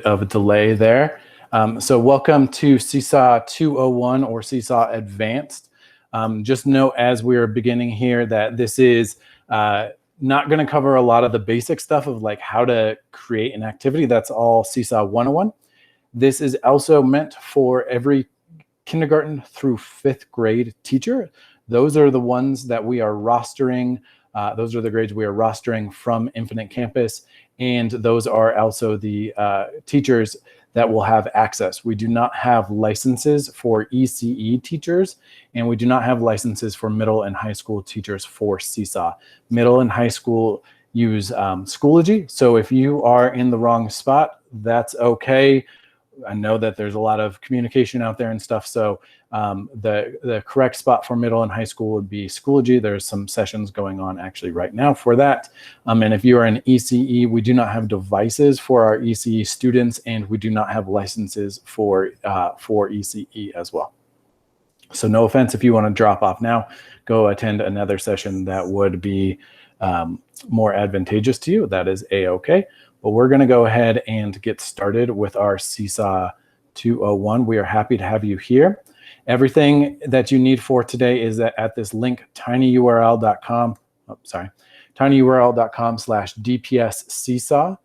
of a delay there. So welcome to Seesaw 201 or Seesaw Advanced. Just note as we're beginning here that this is not going to cover a lot of the basic stuff of like how to create an activity. That's all Seesaw 101. This is also meant for every kindergarten through 5th grade teacher. Those are the ones that we are rostering. Those are the grades we are rostering from Infinite Campus. And those are also the teachers that will have access. We do not have licenses for ECE teachers, and we do not have licenses for middle and high school teachers for Seesaw. Middle and high school use Schoology. So if you are in the wrong spot, that's okay. I know that there's a lot of communication out there and stuff. So the correct spot for middle and high school would be Schoology. There's some sessions going on actually right now for that. And if you are an ECE, we do not have devices for our ECE students, and we do not have licenses for ECE as well. So no offense if you want to drop off now, go attend another session that would be more advantageous to you. That is a-okay. But we're going to go ahead and get started with our Seesaw 201. We are happy to have you here. Everything that you need for today is at this link, tinyurl.com. Oh, sorry, tinyurl.com/DPS Seesaw.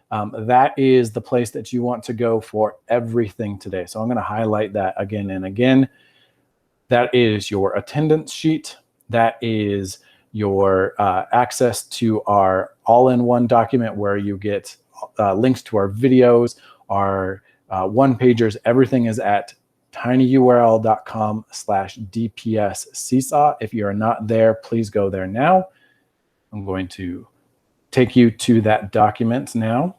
That is the place that you want to go for everything today. So I'm going to highlight that again and again. That is your attendance sheet. That is your access to our all-in-one document where you get links to our videos, our one-pagers. Everything is at tinyurl.com/DPS Seesaw. If you are not there, please go there now. I'm going to take you to that document now.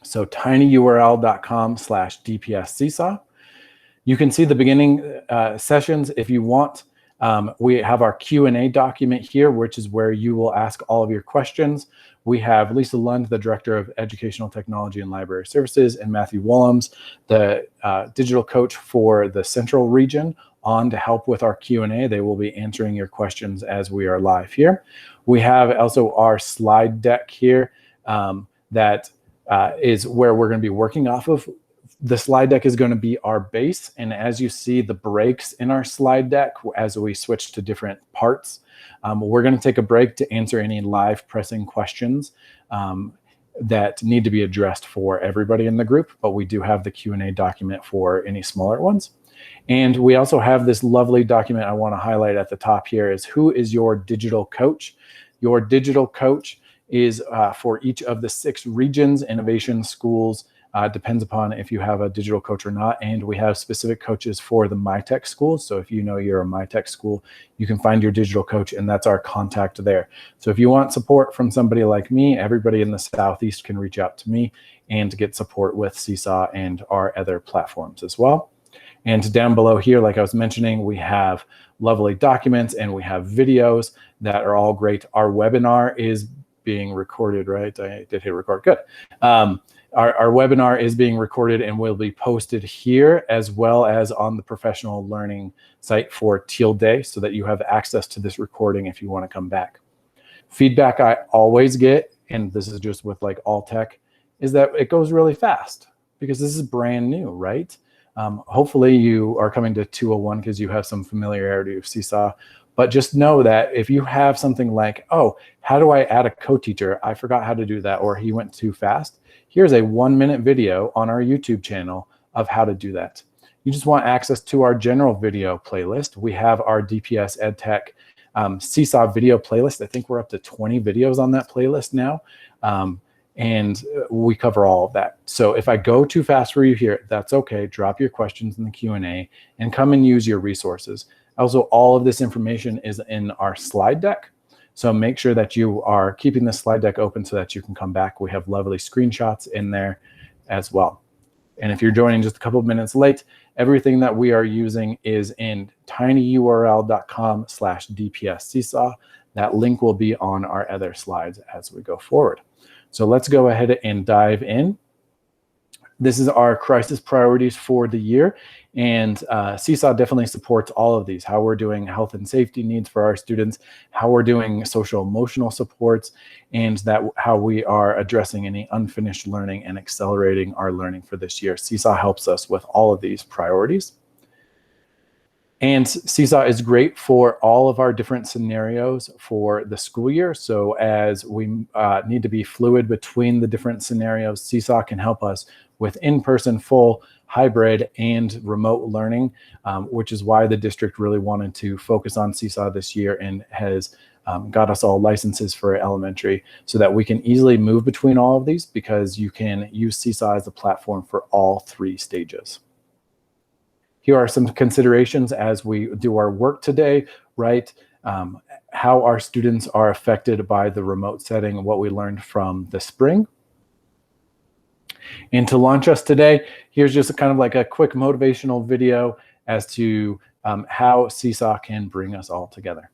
So tinyurl.com/DPS Seesaw. You can see the beginning sessions if you want. We have our Q&A document here, which is where you will ask all of your questions. We have Lisa Lund, the Director of Educational Technology and Library Services, and Matthew Willems, the digital coach for the Central region, on to help with our Q&A. They will be answering your questions as we are live here. We have also our slide deck here that is where we're going to be working off of. The slide deck is going to be our base, and as you see the breaks in our slide deck as we switch to different parts, we're going to take a break to answer any live pressing questions that need to be addressed for everybody in the group, but we do have the Q&A document for any smaller ones. And we also have this lovely document I want to highlight at the top here is who is your digital coach? Your digital coach is for each of the 6 regions, innovation schools. Depends upon if you have a digital coach or not. And we have specific coaches for the MyTech schools. So if you know you're a MyTech school, you can find your digital coach, and that's our contact there. So if you want support from somebody like me, everybody in the Southeast can reach out to me and get support with Seesaw and our other platforms as well. And down below here, like I was mentioning, we have lovely documents and we have videos that are all great. Our webinar is being recorded, right? I did hit record, good. Our webinar is being recorded and will be posted here as well as on the professional learning site for Teal Day so that you have access to this recording if you want to come back. Feedback I always get, and this is just with like all tech, is that it goes really fast because this is brand new, right? Hopefully you are coming to 201 because you have some familiarity with Seesaw. But just know that if you have something like, oh, how do I add a co-teacher? I forgot how to do that, or he went too fast. Here's a 1-minute video on our YouTube channel of how to do that. You just want access to our general video playlist. We have our DPS EdTech Seesaw video playlist. I think we're up to 20 videos on that playlist now. And we cover all of that. So if I go too fast for you here, that's okay. Drop your questions in the Q&A and come and use your resources. Also, all of this information is in our slide deck. So make sure that you are keeping the slide deck open so that you can come back. We have lovely screenshots in there as well. And if you're joining just a couple of minutes late, everything that we are using is in tinyurl.com/DPS Seesaw. That link will be on our other slides as we go forward. So let's go ahead and dive in. This is our crisis priorities for the year, and Seesaw definitely supports all of these, how we're doing health and safety needs for our students, how we're doing social emotional supports, and how we are addressing any unfinished learning and accelerating our learning for this year. Seesaw helps us with all of these priorities. And Seesaw is great for all of our different scenarios for the school year. So as we need to be fluid between the different scenarios, Seesaw can help us with in-person, full, hybrid, and remote learning, which is why the district really wanted to focus on Seesaw this year and has got us all licenses for elementary so that we can easily move between all of these, because you can use Seesaw as a platform for all 3 stages. Here are some considerations as we do our work today, right? How our students are affected by the remote setting and what we learned from the spring. And to launch us today, here's just kind of like a quick motivational video as to how Seesaw can bring us all together.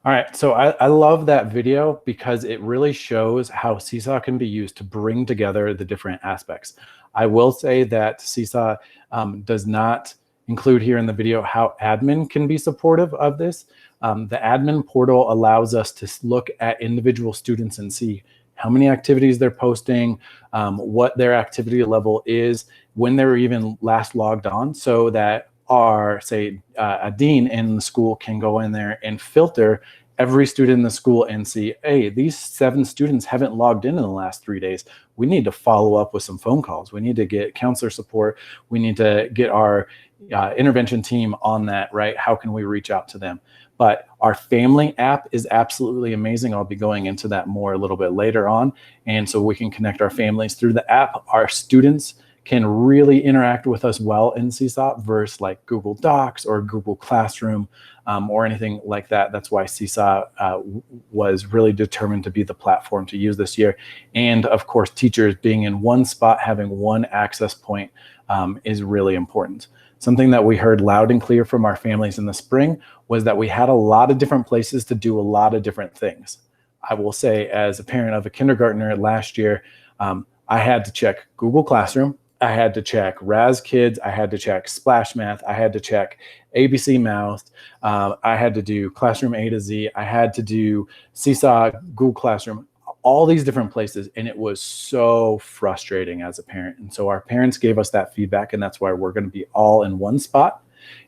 All right, so I love that video because it really shows how Seesaw can be used to bring together the different aspects. I will say that Seesaw does not include here in the video how admin can be supportive of this. The admin portal allows us to look at individual students and see how many activities they're posting, what their activity level is, when they were even last logged on, so that our, say, a dean in the school can go in there and filter every student in the school and see, hey, these 7 students haven't logged in the last 3 days. We need to follow up with some phone calls. We need to get counselor support. We need to get our intervention team on that, right? How can we reach out to them? But our family app is absolutely amazing. I'll be going into that more a little bit later on. And so we can connect our families through the app. Our students can really interact with us well in Seesaw versus like Google Docs or Google Classroom or anything like that. That's why Seesaw was really determined to be the platform to use this year. And of course, teachers being in one spot, having one access point is really important. Something that we heard loud and clear from our families in the spring was that we had a lot of different places to do a lot of different things. I will say, as a parent of a kindergartner last year, I had to check Google Classroom, I had to check Raz Kids, I had to check Splash Math, I had to check ABC Mouse, I had to do Classroom A to Z, I had to do Seesaw, Google Classroom, all these different places, and it was so frustrating as a parent. And so our parents gave us that feedback, and that's why we're going to be all in one spot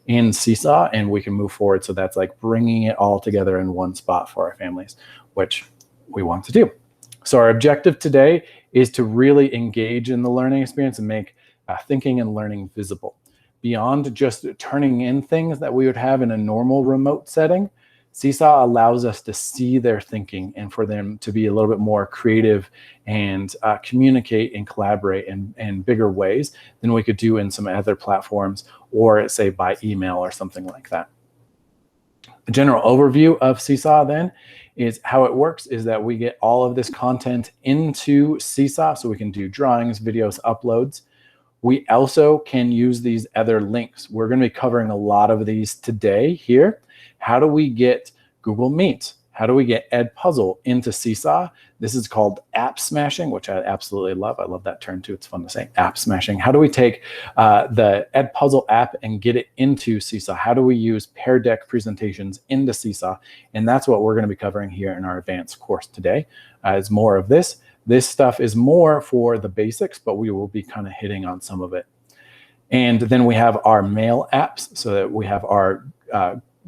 in Seesaw, and we can move forward. So that's like bringing it all together in one spot for our families, which we want to do. So our objective today is to really engage in the learning experience and make thinking and learning visible. Beyond just turning in things that we would have in a normal remote setting, Seesaw allows us to see their thinking and for them to be a little bit more creative and communicate and collaborate in bigger ways than we could do in some other platforms or say by email or something like that. A general overview of Seesaw then is how it works is that we get all of this content into Seesaw so we can do drawings, videos, uploads. We also can use these other links. We're going to be covering a lot of these today here. How do we get Google Meet? How do we get Edpuzzle into Seesaw? This is called app smashing, which I absolutely love. I love that term too. It's fun to say, app smashing. How do we take the Edpuzzle app and get it into Seesaw? How do we use Pear Deck presentations into Seesaw? And that's what we're going to be covering here in our advanced course today. Is more of this. This stuff is more for the basics, but we will be kind of hitting on some of it. And then we have our mail apps, so that we have our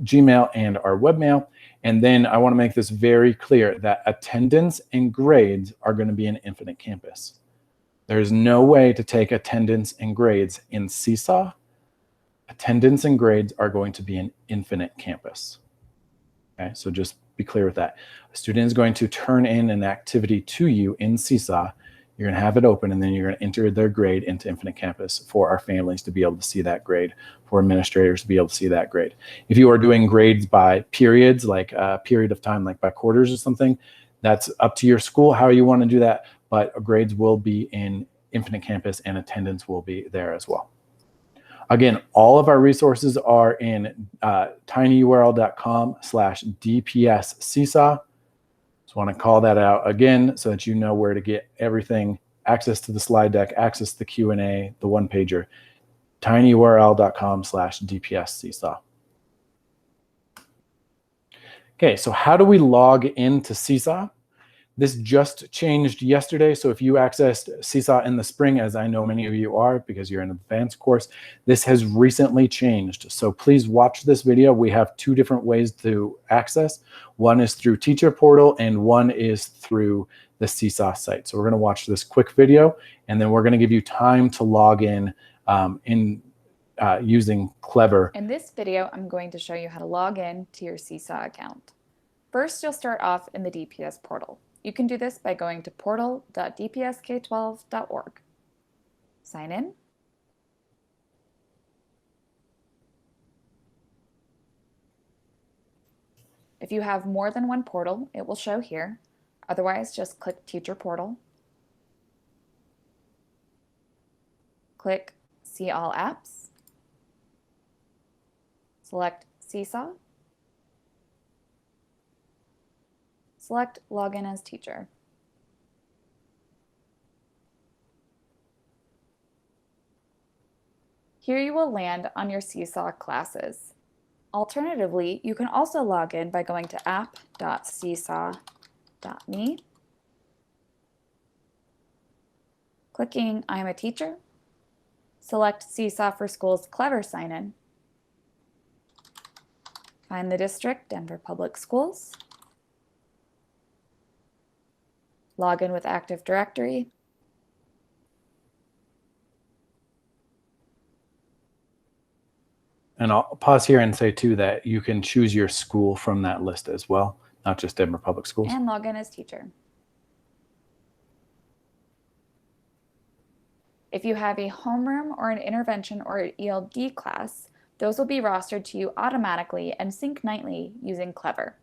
Gmail and our webmail. And then I want to make this very clear that attendance and grades are going to be in Infinite Campus. There's no way to take attendance and grades in Seesaw. Attendance and grades are going to be in Infinite Campus. Okay, so just be clear with that. A student is going to turn in an activity to you in Seesaw. You're going to have it open, and then you're going to enter their grade into Infinite Campus for our families to be able to see that grade, for administrators to be able to see that grade. If you are doing grades by periods, like a period of time, like by quarters or something, that's up to your school how you want to do that, but grades will be in Infinite Campus and attendance will be there as well. Again, all of our resources are in tinyurl.com/DPS Seesaw. Just want to call that out again so that you know where to get everything, access to the slide deck, access to the Q&A, the one pager, tinyurl.com/DPS Seesaw. Okay, so how do we log into Seesaw? This just changed yesterday. So if you accessed Seesaw in the spring, as I know many of you are because you're in an advanced course, this has recently changed. So please watch this video. We have two different ways to access. One is through Teacher Portal and one is through the Seesaw site. So we're going to watch this quick video and then we're going to give you time to log in using Clever. In this video, I'm going to show you how to log in to your Seesaw account. First, you'll start off in the DPS portal. You can do this by going to portal.dpsk12.org. Sign in. If you have more than one portal, it will show here. Otherwise, just click Teacher Portal. Click See All Apps. Select Seesaw. Select Login as Teacher. Here you will land on your Seesaw classes. Alternatively, you can also log in by going to app.seesaw.me, clicking I am a teacher, select Seesaw for Schools Clever Sign-In, find the district, Denver Public Schools, log in with Active Directory, and I'll pause here and say too that you can choose your school from that list as well, not just Denver Public Schools. And log in as teacher. If you have a homeroom or an intervention or an ELD class, those will be rostered to you automatically and sync nightly using Clever.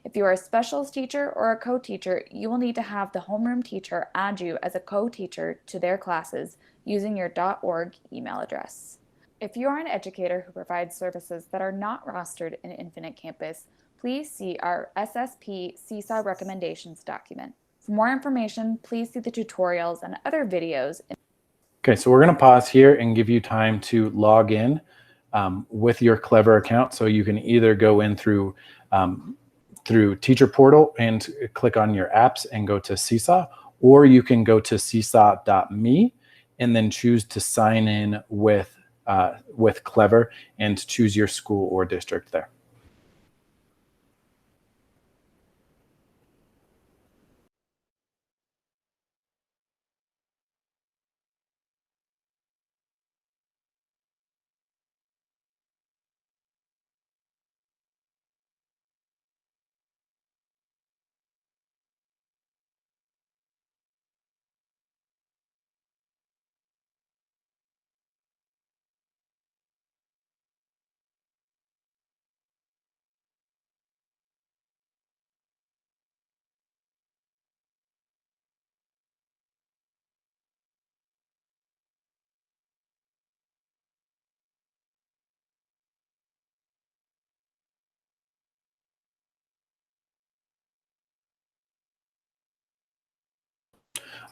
If you are a specials teacher or a co-teacher, you will need to have the homeroom teacher add you as a co-teacher to their classes using your .org email address. If you are an educator who provides services that are not rostered in Infinite Campus, please see our SSP Seesaw recommendations document. For more information, please see the tutorials and other videos. Okay, so we're going to pause here and give you time to log in with your Clever account. So you can either go in through Teacher Portal and click on your apps and go to Seesaw, or you can go to seesaw.me and then choose to sign in with Clever and choose your school or district there.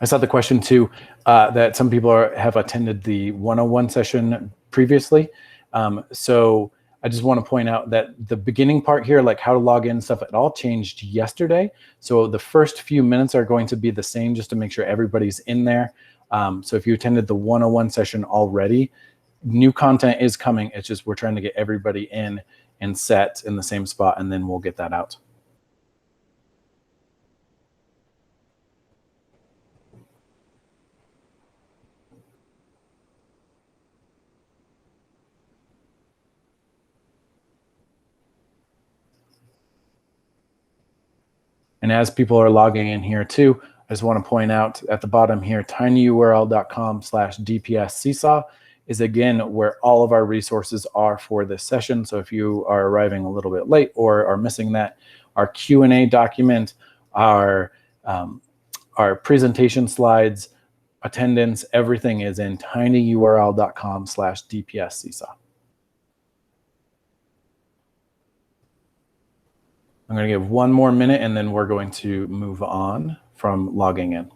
I saw the question too, that some people have attended the 101 session previously. So I just want to point out that the beginning part here, like how to log in and stuff, it all changed yesterday. So the first few minutes are going to be the same just to make sure everybody's in there. So if you attended the 101 session already, new content is coming. It's just we're trying to get everybody in and set in the same spot, and then we'll get that out. And as people are logging in here too, I just want to point out at the bottom here, tinyurl.com/DPS Seesaw is again where all of our resources are for this session. So if you are arriving a little bit late or are missing that, our Q&A document, our presentation slides, attendance, everything is in tinyurl.com/DPS Seesaw. I'm going to give one more minute and then we're going to move on from logging in.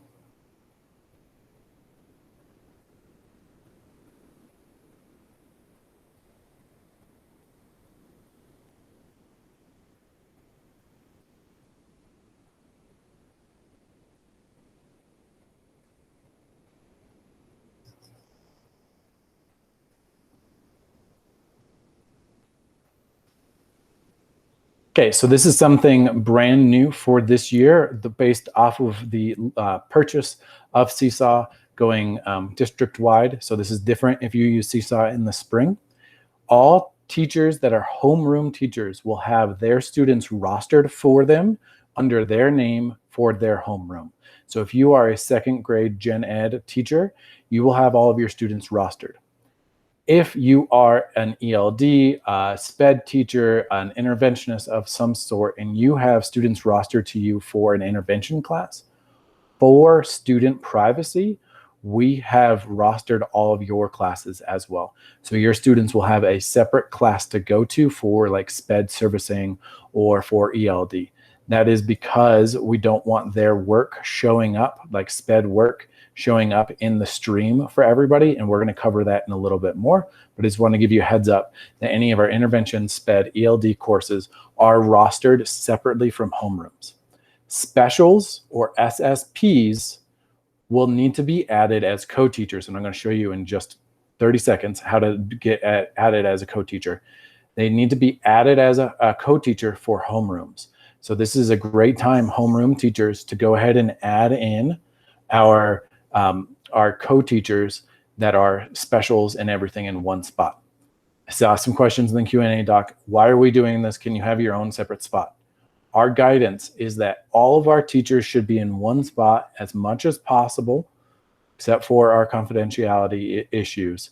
Okay, so this is something brand new for this year, based off of the purchase of Seesaw going district-wide. So this is different if you use Seesaw in the spring. All teachers that are homeroom teachers will have their students rostered for them under their name for their homeroom. So if you are a second grade gen ed teacher, you will have all of your students rostered. If you are an ELD, SPED teacher, an interventionist of some sort, and you have students rostered to you for an intervention class, for student privacy, we have rostered all of your classes as well. So your students will have a separate class to go to for like SPED servicing or for ELD. That is because we don't want their work showing up, like SPED work, showing up in the stream for everybody, and we're going to cover that in a little bit more, but I just want to give you a heads up that any of our intervention, SPED, ELD courses are rostered separately from homerooms. Specials or SSPs will need to be added as co-teachers, and I'm going to show you in just 30 seconds how to get added as a co-teacher. They need to be added as a co-teacher for homerooms. So this is a great time, homeroom teachers, to go ahead and add in our co-teachers that are specials and everything in one spot. I saw some questions in the Q&A doc. Why are we doing this? Can you have your own separate spot? Our guidance is that all of our teachers should be in one spot as much as possible, except for our confidentiality issues,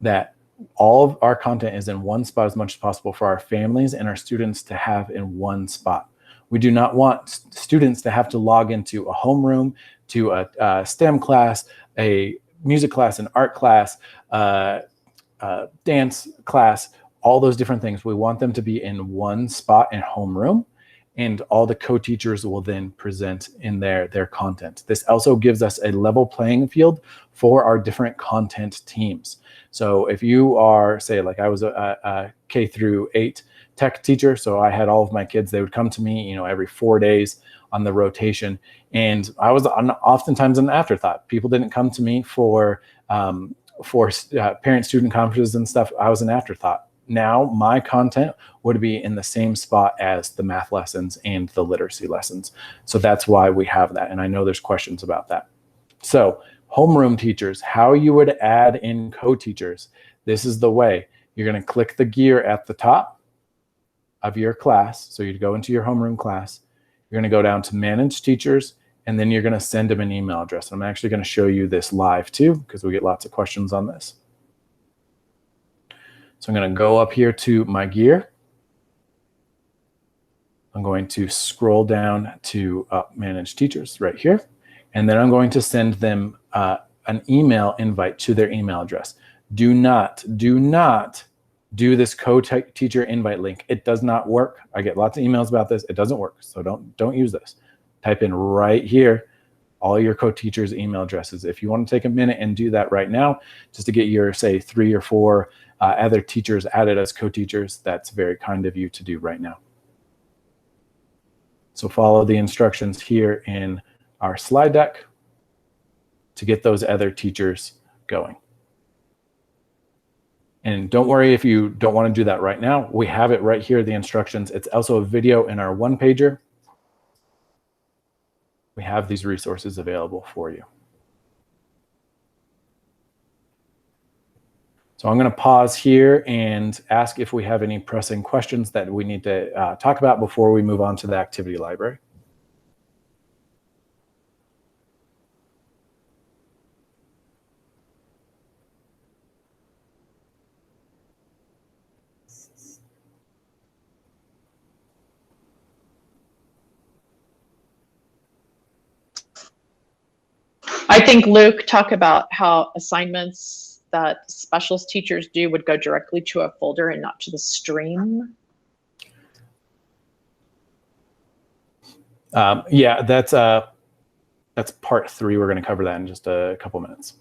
that all of our content is in one spot as much as possible for our families and our students to have in one spot. We do not want students to have to log into a homeroom, to a STEM class, a music class, an art class, dance class, all those different things. We want them to be in one spot in homeroom, and all the co-teachers will then present in their content. This also gives us a level playing field for our different content teams. So if you are, say, like I was a K through 8 tech teacher, so I had all of my kids, they would come to me, every 4 days on the rotation, and I was oftentimes an afterthought. People didn't come to me for parent-student conferences and stuff. I was an afterthought. Now my content would be in the same spot as the math lessons and the literacy lessons. So that's why we have that, and I know there's questions about that. So homeroom teachers, how you would add in co-teachers. This is the way. You're going to click the gear at the top of your class. So you'd go into your homeroom class. You're going to go down to manage teachers, and then you're going to send them an email address. I'm actually going to show you this live too, because we get lots of questions on this. So I'm going to go up here to my gear. I'm going to scroll down to manage teachers right here. And then I'm going to send them an email invite to their email address. Do not do this co-teacher invite link. It does not work. I get lots of emails about this. It doesn't work. So don't use this. Type in right here all your co-teachers' email addresses. If you want to take a minute and do that right now, just to get your, say, 3 or 4 other teachers added as co-teachers, that's very kind of you to do right now. So follow the instructions here in our slide deck to get those other teachers going. And don't worry if you don't want to do that right now. We have it right here, the instructions. It's also a video in our one-pager. We have these resources available for you. So I'm going to pause here and ask if we have any pressing questions that we need to talk about before we move on to the activity library. I think Luke talked about how assignments that specialist teachers do would go directly to a folder and not to the stream. Yeah, that's part 3. We're going to cover that in just a couple minutes.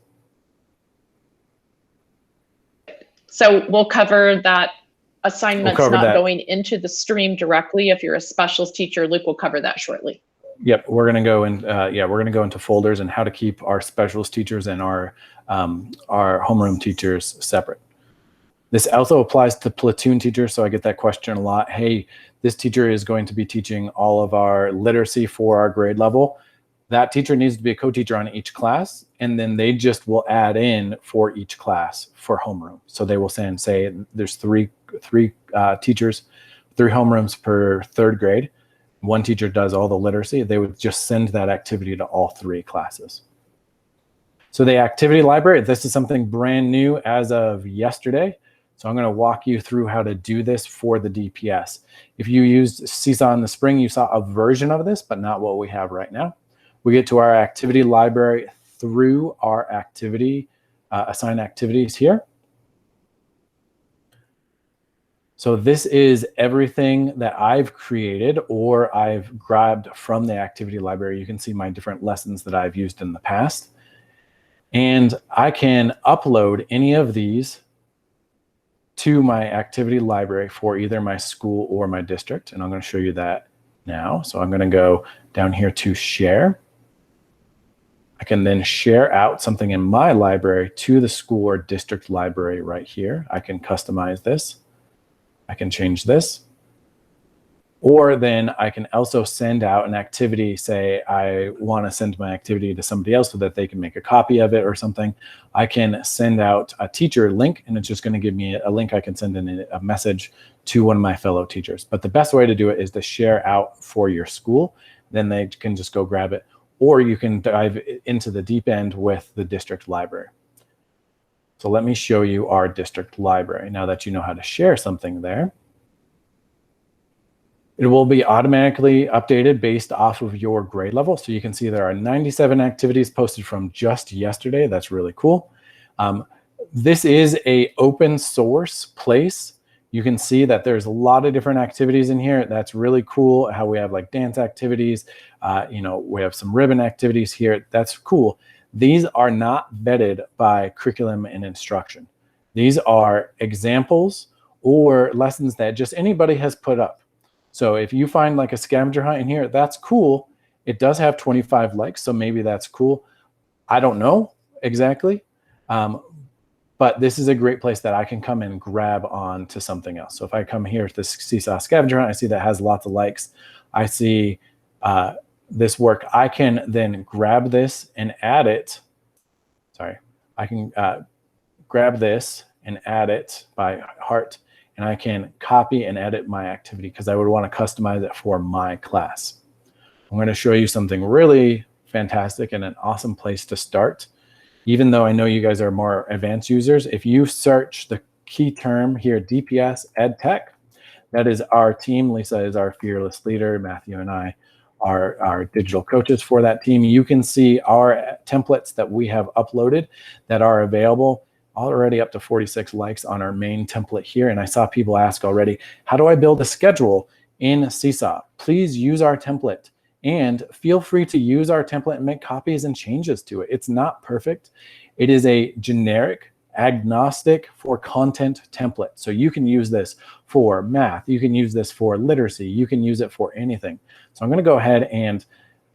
So we'll cover that assignments not going into the stream directly. If you're a specialist teacher, Luke will cover that shortly. Yep, we're going to go in. Yeah, we're going to go into folders and how to keep our specialist teachers and our homeroom teachers separate. This also applies to platoon teachers, so I get that question a lot. Hey, this teacher is going to be teaching all of our literacy for our grade level. That teacher needs to be a co-teacher on each class, and then they just will add in for each class for homeroom. So they will say there's three teachers, 3 homerooms per 3rd grade. One teacher does all the literacy. They would just send that activity to all 3 classes. So the activity library, this is something brand new as of yesterday. So I'm going to walk you through how to do this for the DPS. If you used Seesaw in the spring, you saw a version of this, but not what we have right now. We get to our activity library through our activity, assign activities here. So this is everything that I've created or I've grabbed from the activity library. You can see my different lessons that I've used in the past. And I can upload any of these to my activity library for either my school or my district. And I'm going to show you that now. So I'm going to go down here to share. I can then share out something in my library to the school or district library right here. I can customize this. I can change this. Or then I can also send out an activity, say I want to send my activity to somebody else so that they can make a copy of it or something. I can send out a teacher link, and it's just going to give me a link. I can send in a message to one of my fellow teachers. But the best way to do it is to share out for your school. Then they can just go grab it. Or you can dive into the deep end with the district library. So let me show you our district library. Now that you know how to share something there, it will be automatically updated based off of your grade level. So you can see there are 97 activities posted from just yesterday. That's really cool. This is an open source place. You can see that there's a lot of different activities in here. That's really cool how we have like dance activities. We have some ribbon activities here. That's cool. These are not vetted by curriculum and instruction. These are examples or lessons that just anybody has put up. So if you find like a scavenger hunt in here, that's cool. It does have 25 likes, so maybe that's cool. I don't know exactly, but this is a great place that I can come and grab on to something else. So if I come here to this Seesaw scavenger hunt, I see that has lots of likes. I see this work. I can then grab this and add it. Sorry, I can grab this and add it by heart, and I can copy and edit my activity because I would want to customize it for my class. I'm going to show you something really fantastic and an awesome place to start. Even though I know you guys are more advanced users, if you search the key term here, DPS EdTech, that is our team. Lisa is our fearless leader. Matthew and I are our digital coaches for that team. You can see our templates that we have uploaded that are available, already up to 46 likes on our main template here. And I saw people ask already, how do I build a schedule in Seesaw? Please use our template and feel free to use our template and make copies and changes to it. It's not perfect. It is a generic, agnostic for content template. So you can use this for math. You can use this for literacy. You can use it for anything. So I'm going to go ahead and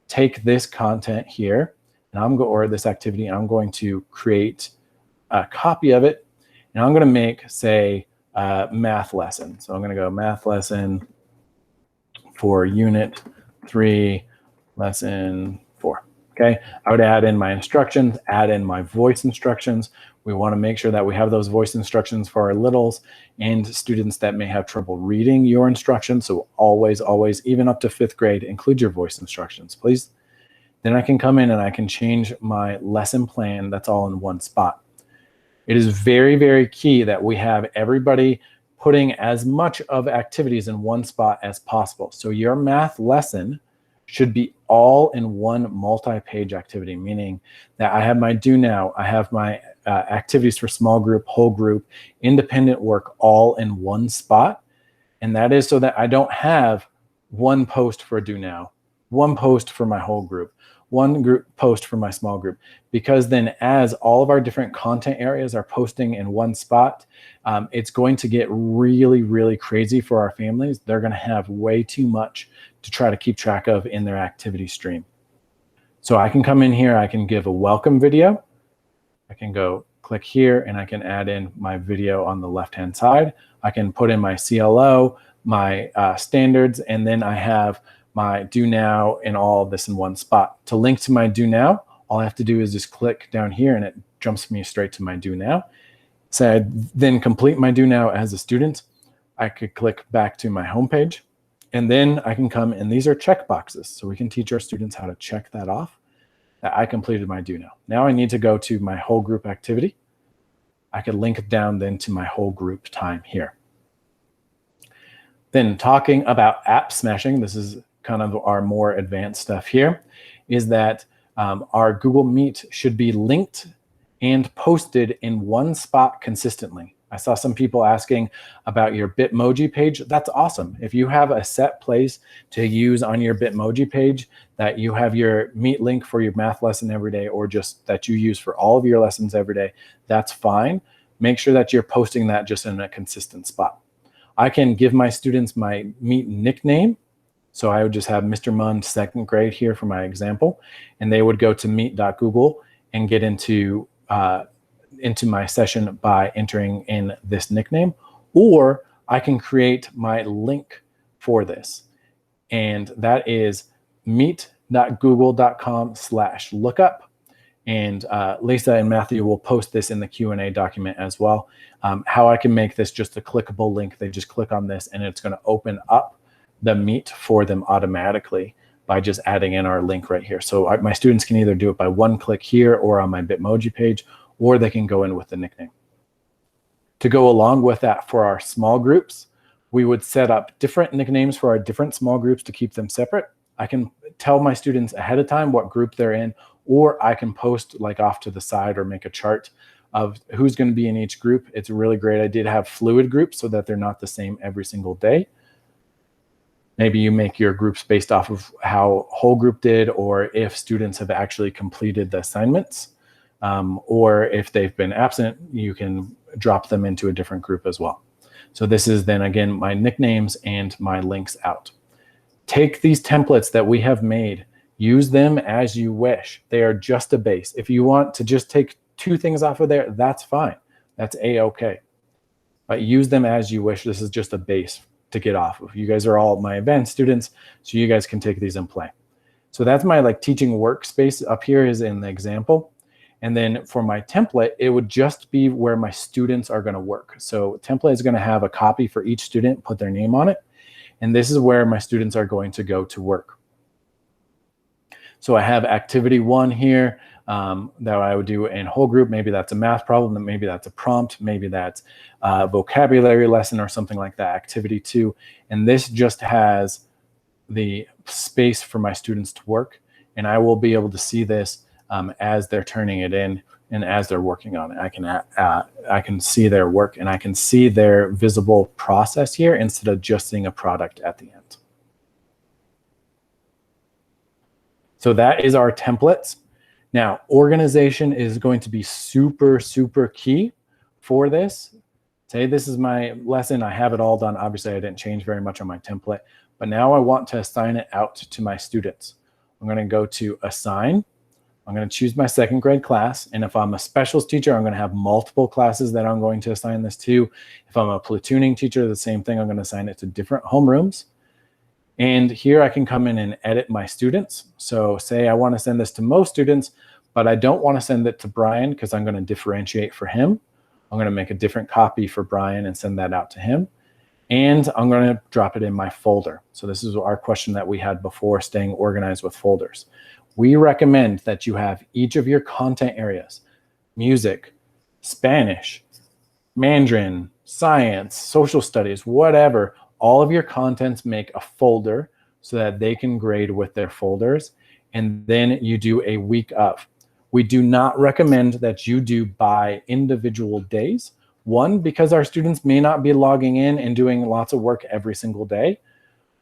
take this content here, and or this activity, and I'm going to create a copy of it. And I'm going to make, say, math lesson. So I'm going to go math lesson for unit 3, lesson 4. Okay, I would add in my instructions, add in my voice instructions. We want to make sure that we have those voice instructions for our littles and students that may have trouble reading your instructions. So always, always, even up to 5th grade, include your voice instructions, please. Then I can come in and I can change my lesson plan. That's all in one spot. It is very, very key that we have everybody putting as much of activities in one spot as possible. So your math lesson should be all in one multi-page activity, meaning that I have my do now, I have my activities for small group, whole group, independent work all in one spot. And that is so that I don't have one post for do now, one post for my whole group, one group post for my small group, because then as all of our different content areas are posting in one spot, it's going to get really, really crazy for our families. They're going to have way too much to try to keep track of in their activity stream. So I can come in here, I can give a welcome video. I can go click here and I can add in my video on the left-hand side. I can put in my CLO, my standards, and then I have my do now and all of this in one spot. To link to my do now, all I have to do is just click down here and it jumps me straight to my do now. So I then complete my do now as a student. I could click back to my homepage and then I can come and these are check boxes. So we can teach our students how to check that off, that I completed my do now. Now I need to go to my whole group activity. I could link down then to my whole group time here. Then talking about app smashing, this is kind of our more advanced stuff here, is that our Google Meet should be linked and posted in one spot consistently. I saw some people asking about your Bitmoji page. That's awesome. If you have a set place to use on your Bitmoji page, that you have your Meet link for your math lesson every day, or just that you use for all of your lessons every day, that's fine. Make sure that you're posting that just in a consistent spot. I can give my students my Meet nickname. So I would just have Mr. Munn 2nd grade here for my example, and they would go to meet.google and get into my session by entering in this nickname, or I can create my link for this. And that is meet.google.com/lookup. And Lisa and Matthew will post this in the Q&A document as well. How I can make this just a clickable link. They just click on this and it's going to open up the Meet for them automatically by just adding in our link right here. So my students can either do it by one click here or on my Bitmoji page, or they can go in with the nickname. To go along with that for our small groups, we would set up different nicknames for our different small groups to keep them separate. I can tell my students ahead of time what group they're in, or I can post like off to the side or make a chart of who's going to be in each group. It's a really great idea to have fluid groups so that they're not the same every single day. Maybe you make your groups based off of how whole group did, or if students have actually completed the assignments, or if they've been absent, you can drop them into a different group as well. So this is then again my nicknames and my links out. Take these templates that we have made, use them as you wish. They are just a base. If you want to just take 2 things off of there, that's fine. That's a-okay. But use them as you wish. This is just a base to get off of. You guys are all my advanced students, so you guys can take these and play. So that's my teaching workspace. Up here is in the example. And then for my template, it would just be where my students are going to work. So template is going to have a copy for each student, put their name on it. And this is where my students are going to go to work. So I have activity 1 here that I would do in whole group. Maybe that's a math problem, maybe that's a prompt, maybe that's a vocabulary lesson or something like that, activity 2. And this just has the space for my students to work. And I will be able to see this as they're turning it in and as they're working on it. I can see their work and I can see their visible process here instead of just seeing a product at the end. So that is our templates. Now, organization is going to be super, super key for this. Say this is my lesson. I have it all done. Obviously, I didn't change very much on my template, but now I want to assign it out to my students. I'm going to go to assign. I'm going to choose my second grade class. And if I'm a specials teacher, I'm going to have multiple classes that I'm going to assign this to. If I'm a platooning teacher, the same thing, I'm going to assign it to different homerooms. And here I can come in and edit my students. So say I want to send this to most students, but I don't want to send it to Brian because I'm going to differentiate for him. I'm going to make a different copy for Brian and send that out to him. And I'm going to drop it in my folder. So this is our question that we had before, staying organized with folders. We recommend that you have each of your content areas, music, Spanish, Mandarin, science, social studies, whatever, all of your contents make a folder so that they can grade with their folders. And then you do a week of. We do not recommend that you do by individual days. One, because our students may not be logging in and doing lots of work every single day.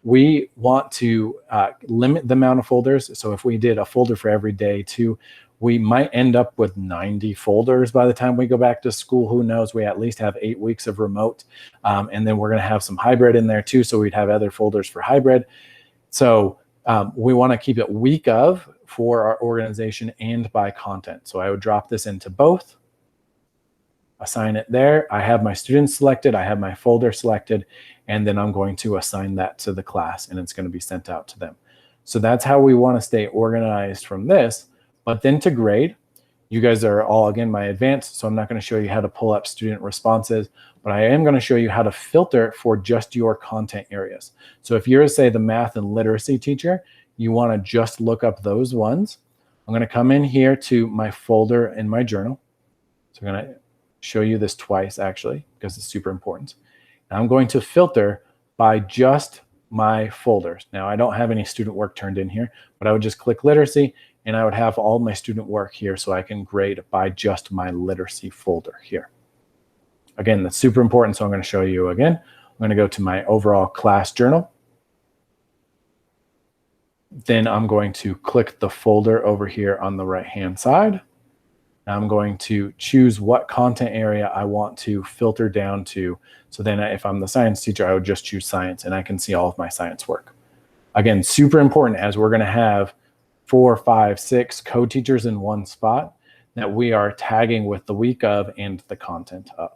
We want to limit the amount of folders. So if we did a folder for every day, too, we might end up with 90 folders by the time we go back to school. Who knows? We at least have 8 weeks of remote. And then we're going to have some hybrid in there, too. So we'd have other folders for hybrid. So we want to keep it week of for our organization and by content. So I would drop this into both, assign it there. I have my students selected. I have my folder selected. And then I'm going to assign that to the class and it's going to be sent out to them. So that's how we want to stay organized from this. But then to grade, you guys are all, again, my advanced, so I'm not going to show you how to pull up student responses, but I am going to show you how to filter for just your content areas. So if you're, say, the math and literacy teacher, you want to just look up those ones. I'm going to come in here to my folder in my journal. So I'm going to show you this twice, actually, because it's super important. Now I'm going to filter by just my folders. Now I don't have any student work turned in here, but I would just click literacy and I would have all my student work here so I can grade by just my literacy folder here. Again, that's super important, so I'm going to show you again. I'm going to go to my overall class journal. Then I'm going to click the folder over here on the right-hand side. I'm going to choose what content area I want to filter down to. So then if I'm the science teacher, I would just choose science and I can see all of my science work. Again, super important, as we're going to have 4, 5, 6 co-teachers in one spot, that we are tagging with the week of and the content of.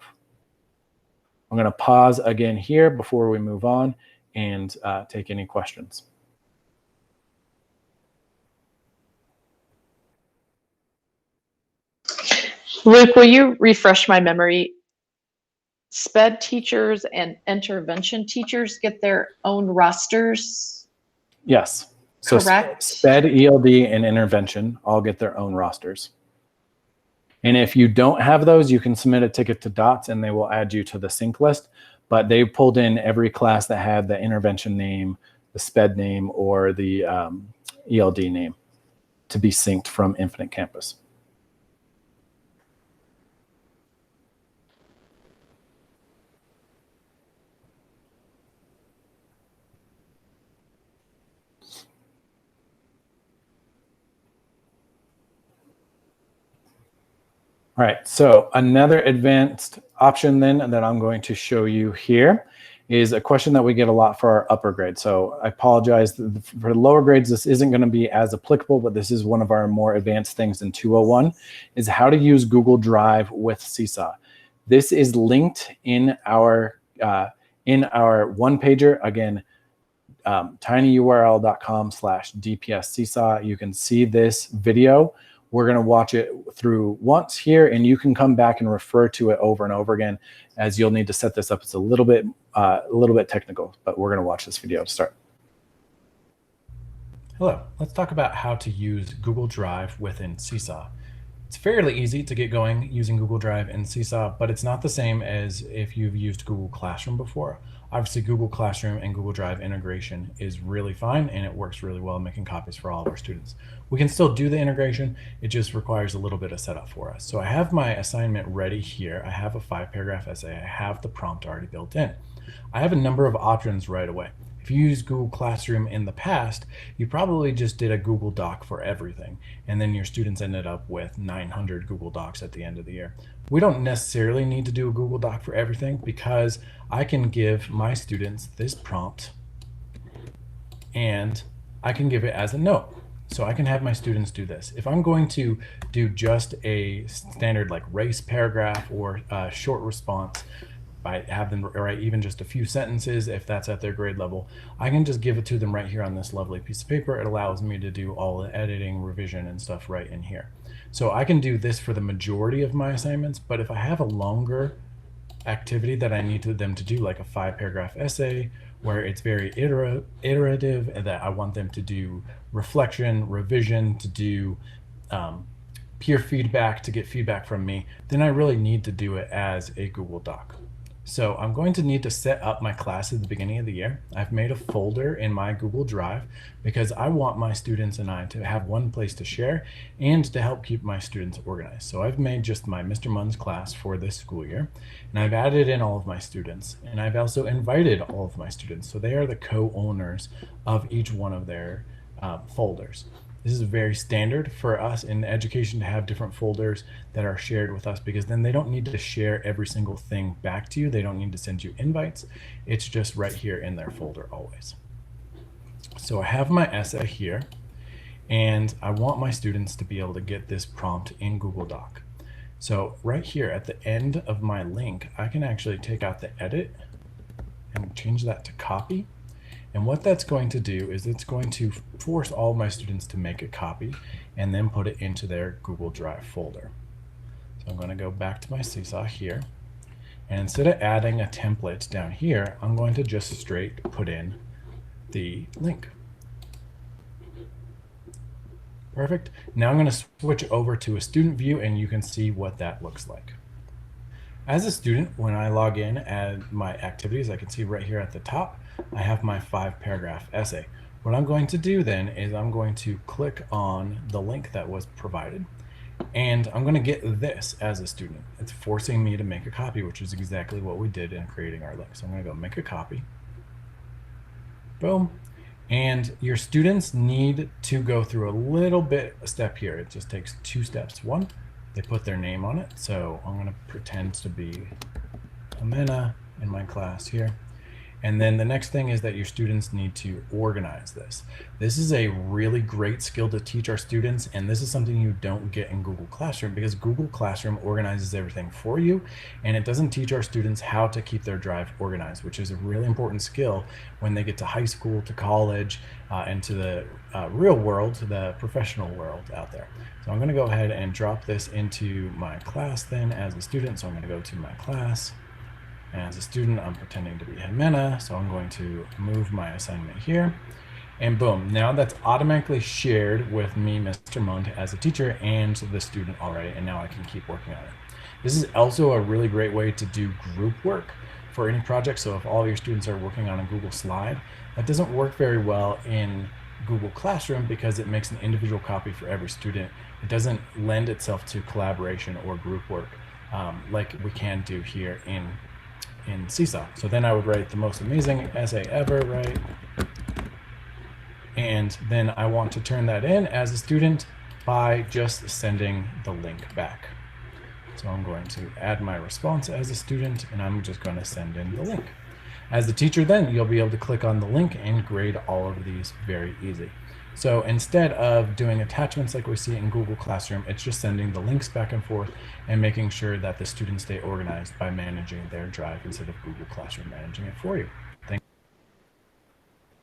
I'm going to pause again here before we move on and take any questions. Luke, will you refresh my memory? SPED teachers and intervention teachers get their own rosters? Yes. So correct? SPED, ELD, and intervention all get their own rosters. And if you don't have those, you can submit a ticket to DOTS and they will add you to the sync list. But they pulled in every class that had the intervention name, the SPED name, or the ELD name to be synced from Infinite Campus. All right, so another advanced option then that I'm going to show you here is a question that we get a lot for our upper grades. So I apologize for lower grades, this isn't going to be as applicable, but this is one of our more advanced things in 201, is how to use Google Drive with Seesaw. This is linked in our one pager. Again, tinyurl.com/DPS Seesaw. You can see this video. We're going to watch it through once here, and you can come back and refer to it over and over again, as you'll need to set this up. It's a little bit technical, but we're going to watch this video to start. Hello, let's talk about how to use Google Drive within Seesaw. It's fairly easy to get going using Google Drive in Seesaw, but it's not the same as if you've used Google Classroom before. Obviously, Google Classroom and Google Drive integration is really fine, and it works really well making copies for all of our students. We can still do the integration, it just requires a little bit of setup for us. So I have my assignment ready here. I have a 5-paragraph essay. I have the prompt already built in. I have a number of options right away. If you used Google Classroom in the past, you probably just did a Google Doc for everything, and then your students ended up with 900 Google Docs at the end of the year. We don't necessarily need to do a Google Doc for everything, because I can give my students this prompt and I can give it as a note. So I can have my students do this. If I'm going to do just a standard like race paragraph or a short response, I have them write even just a few sentences if that's at their grade level. I can just give it to them right here on this lovely piece of paper. It allows me to do all the editing, revision, and stuff right in here. So I can do this for the majority of my assignments, but if I have a longer activity that I need them to do, like a 5-paragraph essay where it's very iterative and that I want them to do reflection, revision, to do peer feedback, to get feedback from me, then I really need to do it as a Google Doc. So I'm going to need to set up my class at the beginning of the year. I've made a folder in my Google Drive because I want my students and I to have one place to share and to help keep my students organized. So I've made just my Mr. Munn's class for this school year, and I've added in all of my students, and I've also invited all of my students. So they are the co-owners of each one of their folders. This is very standard for us in education to have different folders that are shared with us, because then they don't need to share every single thing back to you. They don't need to send you invites. It's just right here in their folder always. So I have my essay here, and I want my students to be able to get this prompt in Google Doc. So right here at the end of my link, I can actually take out the edit and change that to copy. And what that's going to do is it's going to force all of my students to make a copy and then put it into their Google Drive folder. So I'm going to go back to my Seesaw here. And instead of adding a template down here, I'm going to just straight put in the link. Perfect. Now I'm going to switch over to a student view, and you can see what that looks like. As a student, when I log in at my activities, I can see right here at the top, I have my 5-paragraph essay. What I'm going to do then is I'm going to click on the link that was provided, and I'm going to get this as a student. It's forcing me to make a copy, which is exactly what we did in creating our link. So I'm going to go make a copy. Boom. And your students need to go through a little bit a step here. It just takes 2 steps. One, they put their name on it. So I'm going to pretend to be Amena in my class here. And then the next thing is that your students need to organize this. This is a really great skill to teach our students, and this is something you don't get in Google Classroom, because Google Classroom organizes everything for you, and it doesn't teach our students how to keep their drive organized, which is a really important skill when they get to high school, to college, and to the real world, to the professional world out there. So I'm going to go ahead and drop this into my class then as a student. So I'm going to go to my class. As a student, I'm pretending to be Jimena, so I'm going to move my assignment here. And boom, now that's automatically shared with me, Mr. Munn, as a teacher, and the student already, and now I can keep working on it. This is also a really great way to do group work for any project. So if all of your students are working on a Google slide, that doesn't work very well in Google Classroom because it makes an individual copy for every student. It doesn't lend itself to collaboration or group work like we can do here in Seesaw. So then I would write the most amazing essay ever, right? And then I want to turn that in as a student by just sending the link back. So I'm going to add my response as a student, and I'm just going to send in the link. As the teacher, then you'll be able to click on the link and grade all of these very easy. So instead of doing attachments like we see in Google Classroom, it's just sending the links back and forth and making sure that the students stay organized by managing their drive instead of Google Classroom managing it for you.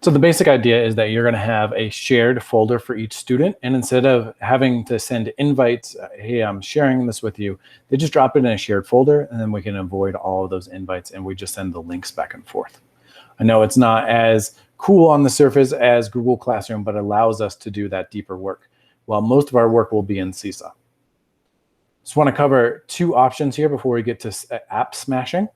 So the basic idea is that you're going to have a shared folder for each student, and instead of having to send invites, hey, I'm sharing this with you, they just drop it in a shared folder, and then we can avoid all of those invites, and we just send the links back and forth. I know it's not as cool on the surface as Google Classroom, but allows us to do that deeper work, while most of our work will be in Seesaw. Just want to cover 2 options here before we get to app smashing,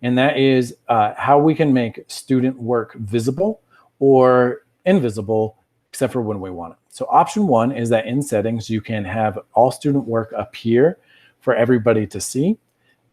and that is how we can make student work visible or invisible, except for when we want it. So option 1 is that in settings, you can have all student work appear for everybody to see.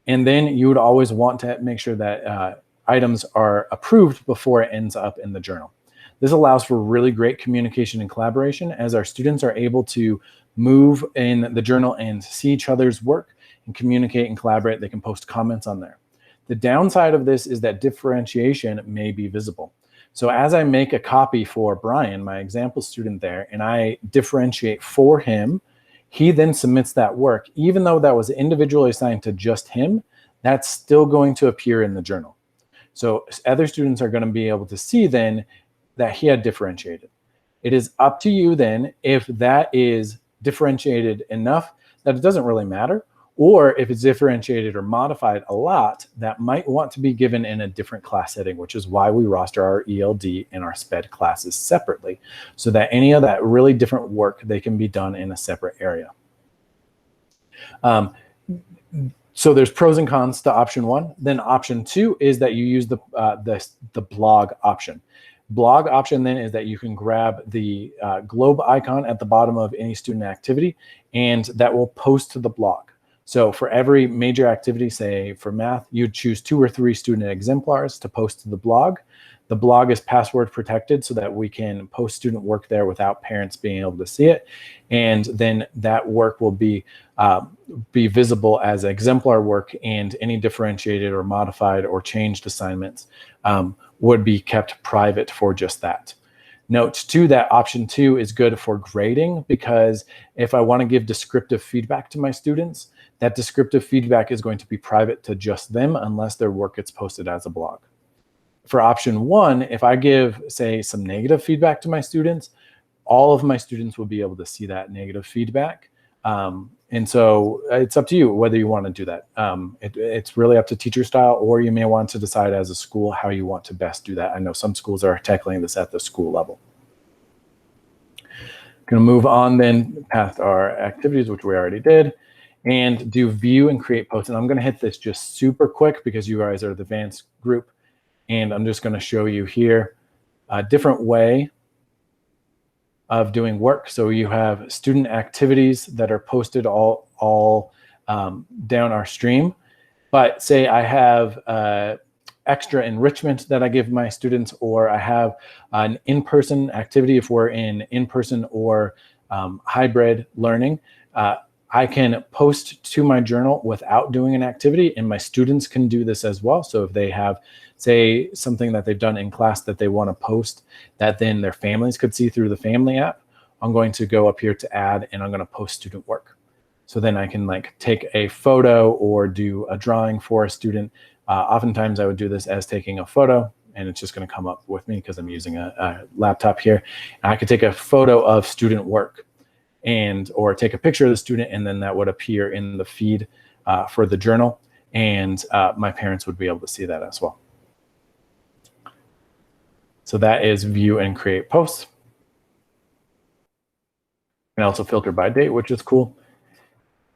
And then you would always want to make sure that items are approved before it ends up in the journal. This allows for really great communication and collaboration, as our students are able to move in the journal and see each other's work and communicate and collaborate. They can post comments on there. The downside of this is that differentiation may be visible. So as I make a copy for Brian, my example student there, and I differentiate for him, he then submits that work. Even though that was individually assigned to just him, that's still going to appear in the journal. So other students are going to be able to see then that he had differentiated. It is up to you then if that is differentiated enough that it doesn't really matter, or if it's differentiated or modified a lot, that might want to be given in a different class setting, which is why we roster our ELD and our SPED classes separately, so that any of that really different work, they can be done in a separate area. So there's pros and cons to option 1. Then option 2 is that you use the blog option. Blog option then is that you can grab the globe icon at the bottom of any student activity, and that will post to the blog. So for every major activity, say for math, you'd choose 2 or 3 student exemplars to post to the blog. The blog is password protected so that we can post student work there without parents being able to see it. And then that work will be visible as exemplar work, and any differentiated or modified or changed assignments would be kept private for just that. Note too that option 2 is good for grading, because if I want to give descriptive feedback to my students, that descriptive feedback is going to be private to just them unless their work gets posted as a blog. For option 1, if I give, say, some negative feedback to my students, all of my students will be able to see that negative feedback. And so it's up to you whether you want to do that. It's really up to teacher style, or you may want to decide as a school how you want to best do that. I know some schools are tackling this at the school level. Going to move on then past our activities, which we already did, and do view and create posts. And I'm going to hit this just super quick because you guys are the advanced group. And I'm just going to show you here a different way of doing work. So you have student activities that are posted all down our stream. But say I have extra enrichment that I give my students, or I have an in-person activity if we're in-person or hybrid learning. I can post to my journal without doing an activity, and my students can do this as well. So if they have, say, something that they've done in class that they want to post that then their families could see through the family app, I'm going to go up here to add, and I'm going to post student work. So then I can like take a photo or do a drawing for a student. Oftentimes I would do this as taking a photo, and it's just going to come up with me because I'm using a laptop here. And I could take a photo of student work, or take a picture of the student, and then that would appear in the feed for the journal, and my parents would be able to see that as well. So that is view and create posts. And also filter by date, which is cool.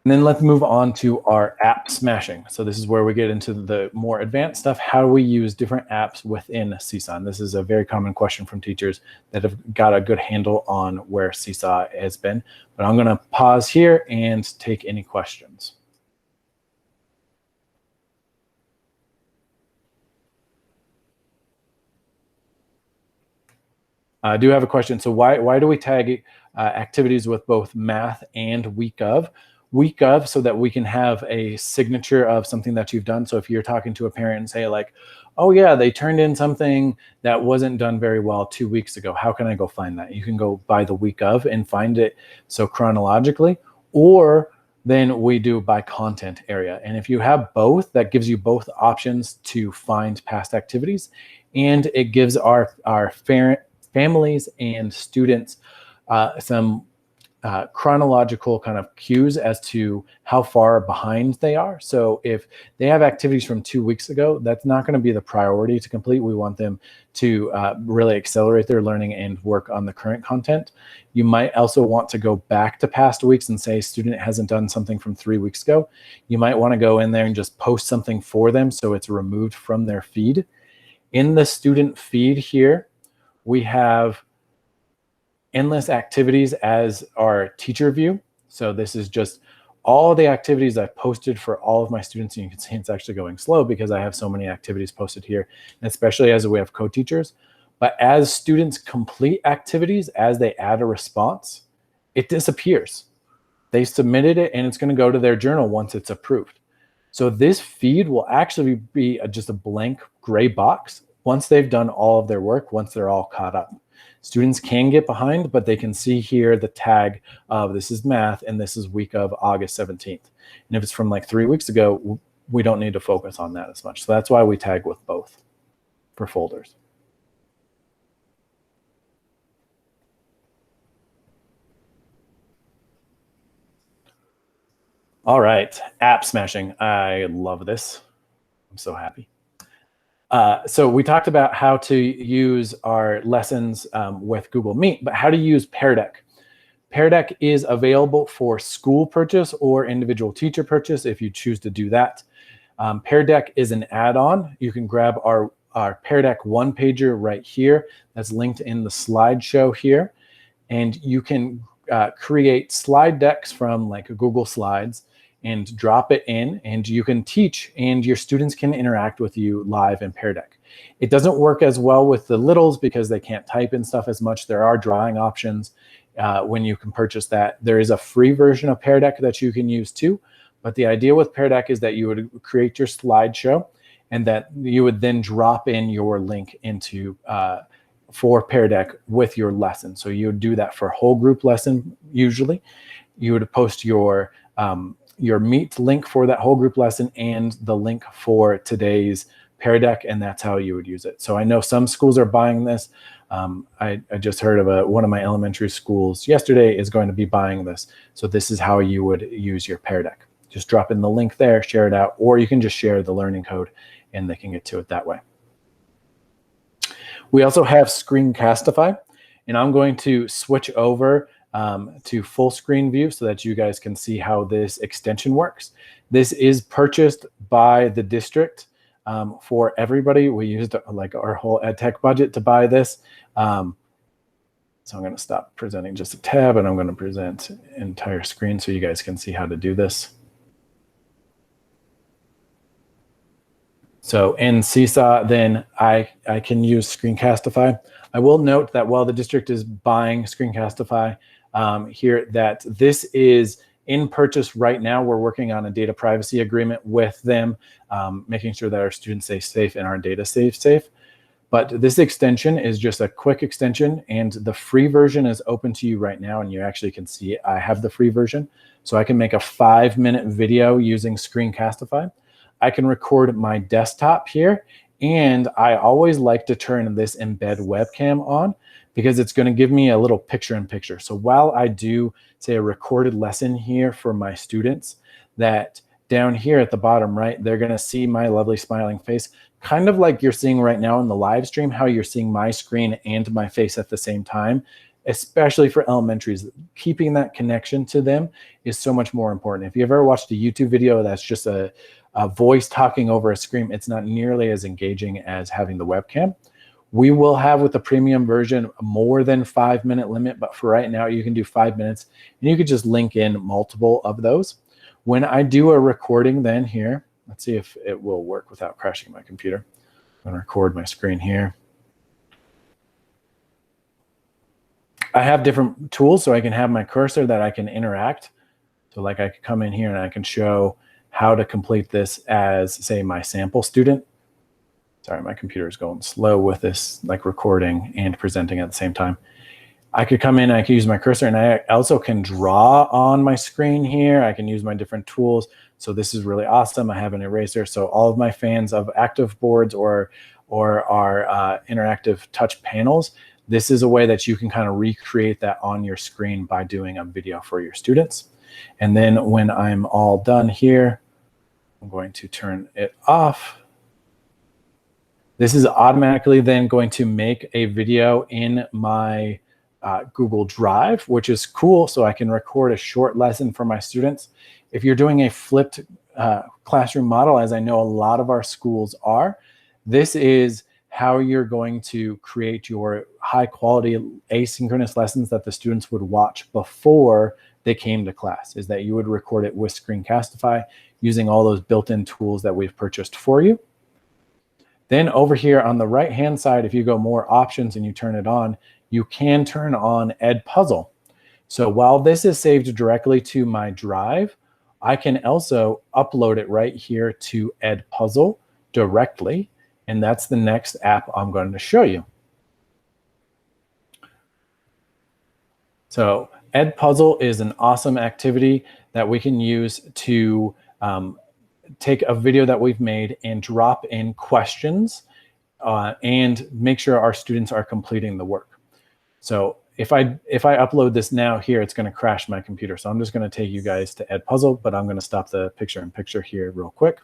And then let's move on to our app smashing. So this is where we get into the more advanced stuff. How do we use different apps within Seesaw? And this is a very common question from teachers that have got a good handle on where Seesaw has been. But I'm going to pause here and take any questions. I do have a question. So why do we tag activities with both math and week of? Week of, so that we can have a signature of something that you've done. So if you're talking to a parent and say like, oh yeah, they turned in something that wasn't done very well 2 weeks ago, how can I go find that? You can go by the week of and find it, so chronologically, or then we do by content area. And if you have both, that gives you both options to find past activities, and it gives our families and students some chronological kind of cues as to how far behind they are. So if they have activities from 2 weeks ago, that's not going to be the priority to complete. We want them to really accelerate their learning and work on the current content. You might also want to go back to past weeks and say student hasn't done something from 3 weeks ago. You might want to go in there and just post something for them so it's removed from their feed. In the student feed here, we have endless activities as our teacher view. So this is just all the activities I've posted for all of my students. And you can see it's actually going slow because I have so many activities posted here, and especially as we have co-teachers. But as students complete activities, as they add a response, it disappears. They submitted it, and it's going to go to their journal once it's approved. So this feed will actually be just a blank gray box once they've done all of their work, once they're all caught up. Students can get behind, but they can see here the tag of this is math and this is week of August 17th. And if it's from like 3 weeks ago, we don't need to focus on that as much. So that's why we tag with both for folders. All right, app smashing. I love this. I'm so happy. So we talked about how to use our lessons with Google Meet, but how to use Pear Deck. Pear Deck is available for school purchase or individual teacher purchase if you choose to do that. Pear Deck is an add-on. You can grab our Pear Deck one-pager right here. That's linked in the slideshow here. And you can create slide decks from like Google Slides and drop it in, and you can teach, and your students can interact with you live in Pear Deck. It doesn't work as well with the littles because they can't type and stuff as much. There are drawing options when you can purchase that. There is a free version of Pear Deck that you can use too, but the idea with Pear Deck is that you would create your slideshow and that you would then drop in your link into for Pear Deck with your lesson. So you would do that for a whole group lesson usually. You would post your Meet link for that whole group lesson and the link for today's Pear Deck, and that's how you would use it. So I know some schools are buying this. I just heard of one of my elementary schools yesterday is going to be buying this. So this is how you would use your Pear Deck. Just drop in the link there, share it out, or you can just share the learning code and they can get to it that way. We also have Screencastify, and I'm going to switch over to full screen view so that you guys can see how this extension works. This is purchased by the district for everybody. We used like our whole ed tech budget to buy this. So I'm going to stop presenting just a tab and I'm going to present entire screen so you guys can see how to do this. So in Seesaw, then I can use Screencastify. I will note that while the district is buying Screencastify here, that this is in purchase right now. We're working on a data privacy agreement with them, making sure that our students stay safe and our data stays safe. But this extension is just a quick extension, and the free version is open to you right now, and you actually can see it. I have the free version, so I can make a 5-minute video using Screencastify. I can record my desktop here, and I always like to turn this embed webcam on because it's going to give me a little picture-in-picture. So while I do, say, a recorded lesson here for my students, that down here at the bottom right, they're going to see my lovely smiling face, kind of like you're seeing right now in the live stream, how you're seeing my screen and my face at the same time, especially for elementaries. Keeping that connection to them is so much more important. If you ever watched a YouTube video that's just a voice talking over a screen, it's not nearly as engaging as having the webcam. We will have with the premium version more than 5-minute limit, but for right now you can do 5 minutes and you could just link in multiple of those. When I do a recording then here, let's see if it will work without crashing my computer. I'm going to record my screen here. I have different tools so I can have my cursor that I can interact. So like I could come in here and I can show how to complete this as, say, my sample student. Sorry, my computer is going slow with this, like recording and presenting at the same time. I could come in, I could use my cursor, and I also can draw on my screen here. I can use my different tools. So this is really awesome. I have an eraser. So all of my fans of active boards or our interactive touch panels, this is a way that you can kind of recreate that on your screen by doing a video for your students. And then when I'm all done here, I'm going to turn it off. This is automatically then going to make a video in my Google Drive, which is cool. So I can record a short lesson for my students. If you're doing a flipped classroom model, as I know a lot of our schools are, this is how you're going to create your high quality asynchronous lessons that the students would watch before they came to class, is that you would record it with Screencastify using all those built-in tools that we've purchased for you. Then over here on the right-hand side, if you go more options and you turn it on, you can turn on Edpuzzle. So while this is saved directly to my drive, I can also upload it right here to Edpuzzle directly. And that's the next app I'm going to show you. So Edpuzzle is an awesome activity that we can use to take a video that we've made and drop in questions and make sure our students are completing the work. So if I upload this now here, it's going to crash my computer. So I'm just going to take you guys to Edpuzzle, but I'm going to stop the picture-in-picture here real quick.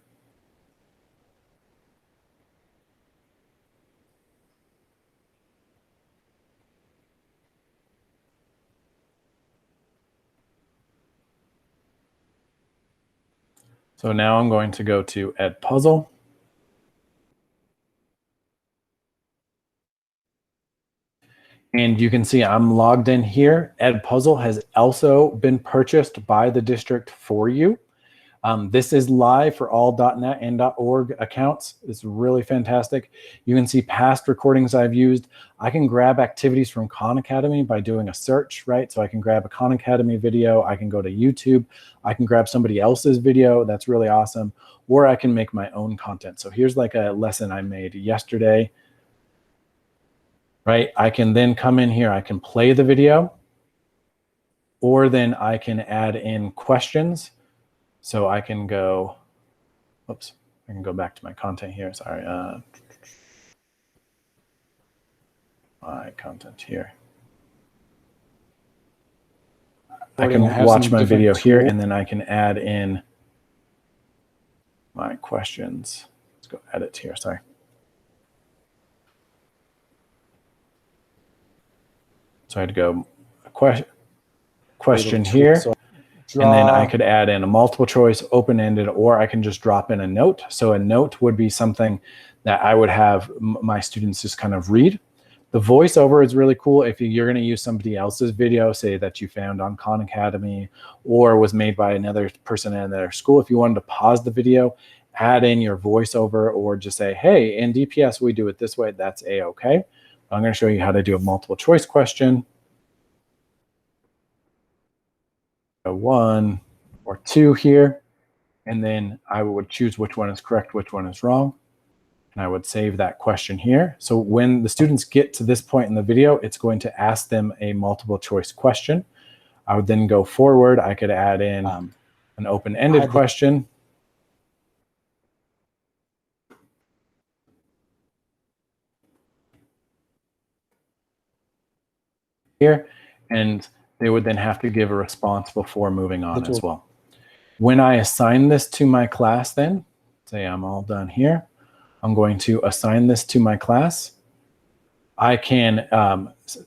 So now I'm going to go to Edpuzzle. And you can see I'm logged in here. Edpuzzle has also been purchased by the district for you. This is live for all .NET and .org accounts. It's really fantastic. You can see past recordings I've used. I can grab activities from Khan Academy by doing a search, right? So I can grab a Khan Academy video. I can go to YouTube. I can grab somebody else's video. That's really awesome. Or I can make my own content. So here's like a lesson I made yesterday, right? I can then come in here. I can play the video, or then I can add in questions. So I can go, oops, I can go back to my content here. Sorry. My content here. I can watch my video here, and then I can add in my questions. Let's go edit here, sorry. So I had to go question here. And then I could add in a multiple choice, open-ended, or I can just drop in a note. So a note would be something that I would have my students just kind of read. The voiceover is really cool. If you're going to use somebody else's video, say that you found on Khan Academy or was made by another person in their school, if you wanted to pause the video, add in your voiceover, or just say, hey, in DPS, we do it this way, that's A-okay. I'm going to show you how to do a multiple choice question. 1 or 2 here, and then I would choose which one is correct, which one is wrong, and I would save that question here. So when the students get to this point in the video, it's going to ask them a multiple choice question. I would then go forward. I could add in an open-ended question. Here, and they would then have to give a response before moving on as well. When I assign this to my class then, say I'm all done here, I'm going to assign this to my class. I can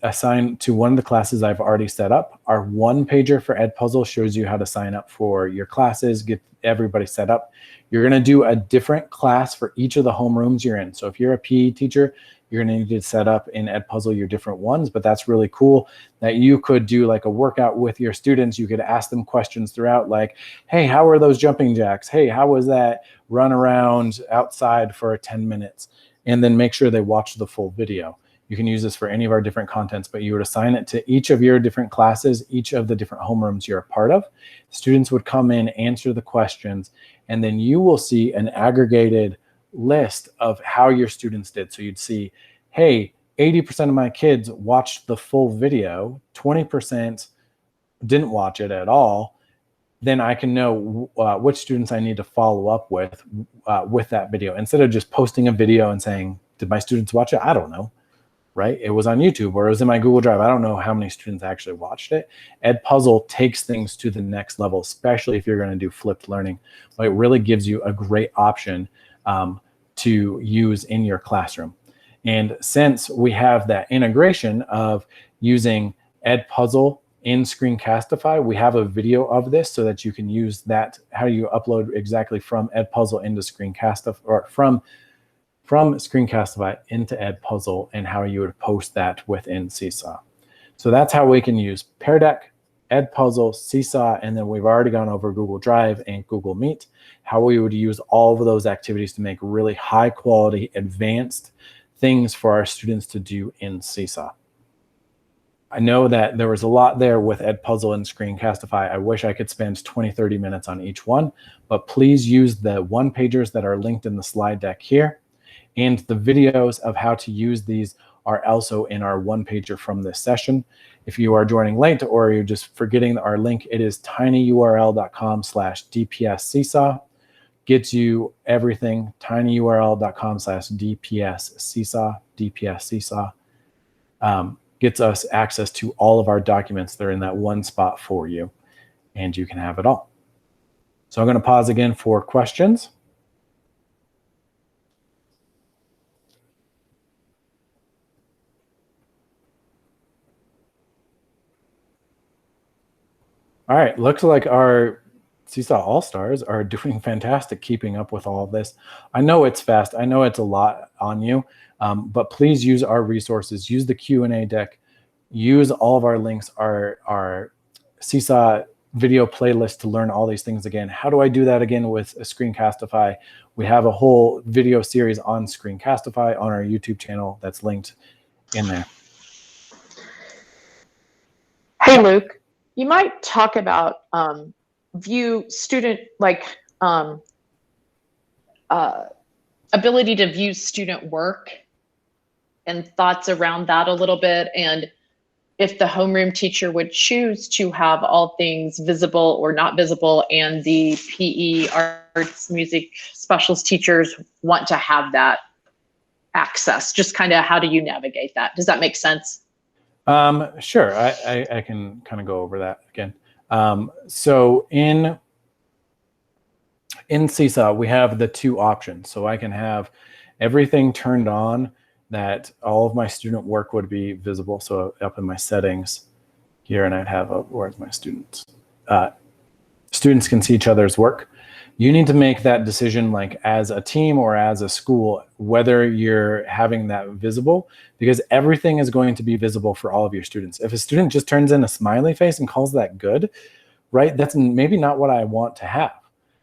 assign to one of the classes I've already set up. Our one-pager for Edpuzzle shows you how to sign up for your classes, get everybody set up. You're going to do a different class for each of the homerooms you're in. So if you're a PE teacher, you're going to need to set up in Edpuzzle your different ones, but that's really cool that you could do like a workout with your students. You could ask them questions throughout, like, hey, how are those jumping jacks? Hey, how was that run around outside for 10 minutes? And then make sure they watch the full video. You can use this for any of our different contents, but you would assign it to each of your different classes, each of the different homerooms you're a part of. Students would come in, answer the questions, and then you will see an aggregated list of how your students did. So you'd see, hey, 80% of my kids watched the full video, 20% didn't watch it at all. Then I can know which students I need to follow up with that video. Instead of just posting a video and saying, did my students watch it? I don't know, right? It was on YouTube or it was in my Google Drive. I don't know how many students actually watched it. Edpuzzle takes things to the next level, especially if you're going to do flipped learning. But it really gives you a great option to use in your classroom. And since we have that integration of using Edpuzzle in Screencastify, we have a video of this so that you can use that, how you upload exactly from Edpuzzle into Screencastify, or from Screencastify into Edpuzzle, and how you would post that within Seesaw. So that's how we can use Pear Deck, Edpuzzle, Seesaw, and then we've already gone over Google Drive and Google Meet, how we would use all of those activities to make really high quality, advanced things for our students to do in Seesaw. I know that there was a lot there with Edpuzzle and Screencastify. I wish I could spend 20, 30 minutes on each one, but please use the one-pagers that are linked in the slide deck here. And the videos of how to use these are also in our one-pager from this session. If you are joining late or you're just forgetting our link, it is tinyurl.com/dpsseesaw. Gets you everything, tinyurl.com/dpsseesaw, dpsseesaw. Gets us access to all of our documents. They're in that one spot for you, and you can have it all. So I'm going to pause again for questions. All right, looks like our Seesaw All-Stars are doing fantastic keeping up with all of this. I know it's fast. I know it's a lot on you, but please use our resources. Use the Q&A deck. Use all of our links, our Seesaw video playlist to learn all these things again. How do I do that again with Screencastify? We have a whole video series on Screencastify on our YouTube channel that's linked in there. Hey, Luke, you might talk about view student, like ability to view student work and thoughts around that a little bit. And if the homeroom teacher would choose to have all things visible or not visible, and the PE, arts, music, specialist teachers want to have that access, just kind of how do you navigate that? Does that make sense? Sure, I can kind of go over that again. So in Seesaw, we have the two options. So I can have everything turned on that all of my student work would be visible. So up in my settings here, and I'd have where's my students? Students can see each other's work. You need to make that decision, like as a team or as a school, whether you're having that visible, because everything is going to be visible for all of your students. If a student just turns in a smiley face and calls that good, right? That's maybe not what I want to have.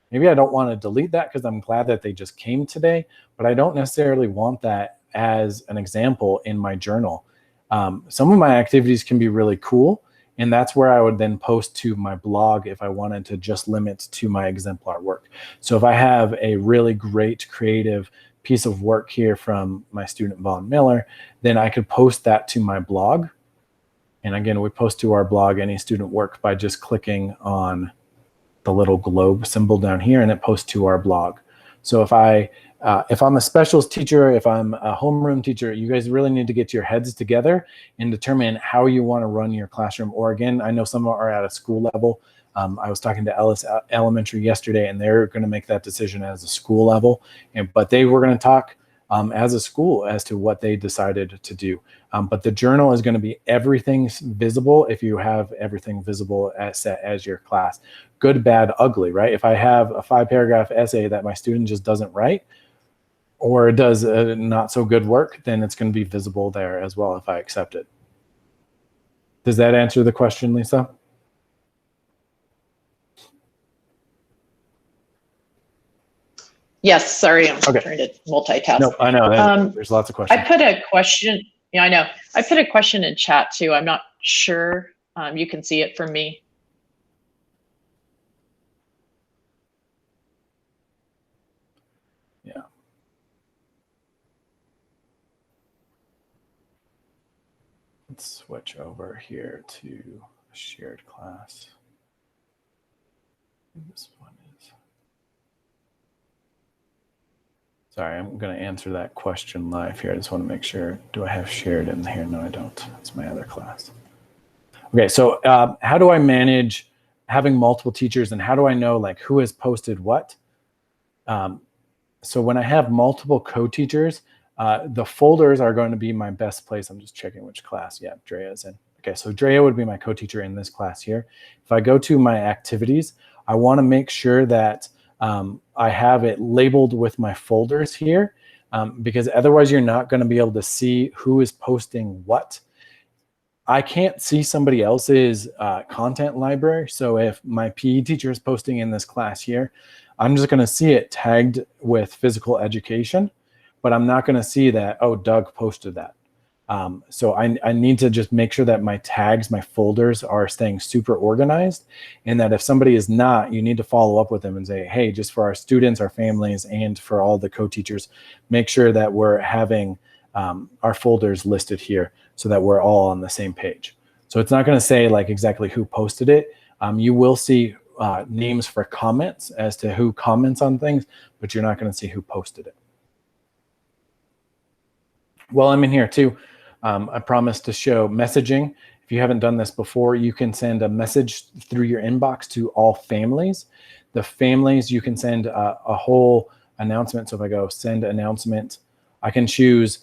Maybe I don't want to delete that because I'm glad that they just came today, but I don't necessarily want that as an example in my journal. Some of my activities can be really cool, and that's where I would then post to my blog if I wanted to just limit to my exemplar work. So if I have a really great creative piece of work here from my student Vaughn Miller, then I could post that to my blog. And again, we post to our blog any student work by just clicking on the little globe symbol down here, and it posts to our blog. So if I'm a specialist teacher, if I'm a homeroom teacher, you guys really need to get your heads together and determine how you want to run your classroom. Or again, I know some are at a school level. I was talking to Ellis Elementary yesterday, and they're going to make that decision as a school level. But they were going to talk as a school as to what they decided to do. But the journal is going to be everything visible if you have everything visible as your class. Good, bad, ugly, right? If I have a 5-paragraph essay that my student just doesn't write, or does not so good work, then it's going to be visible there as well if I accept it. Does that answer the question, Lisa? Yes, sorry, I'm trying to multitask. No, I know, there's lots of questions. I put a question, yeah, I know. I put a question in chat too. I'm not sure you can see it from me. Yeah. Let's switch over here to shared class. This one is. Sorry, I'm going to answer that question live here. I just want to make sure. Do I have shared in here? No, I don't. That's my other class. Okay, so how do I manage having multiple teachers, and how do I know like who has posted what? So when I have multiple co-teachers, the folders are going to be my best place. I'm just checking which class. Yeah, Drea's in. Okay, so Drea would be my co-teacher in this class here. If I go to my activities, I want to make sure that I have it labeled with my folders here, because otherwise you're not going to be able to see who is posting what. I can't see somebody else's content library. So if my PE teacher is posting in this class here, I'm just going to see it tagged with physical education, but I'm not going to see that, oh, Doug posted that. So I need to just make sure that my tags, my folders are staying super organized, and that if somebody is not, you need to follow up with them and say, hey, just for our students, our families, and for all the co-teachers, make sure that we're having our folders listed here so that we're all on the same page. So it's not going to say like exactly who posted it. You will see names for comments as to who comments on things, but you're not going to see who posted it. Well, I'm in here too. I promised to show messaging. If you haven't done this before, you can send a message through your inbox to all families. The families, you can send a whole announcement. So if I go send announcement, I can choose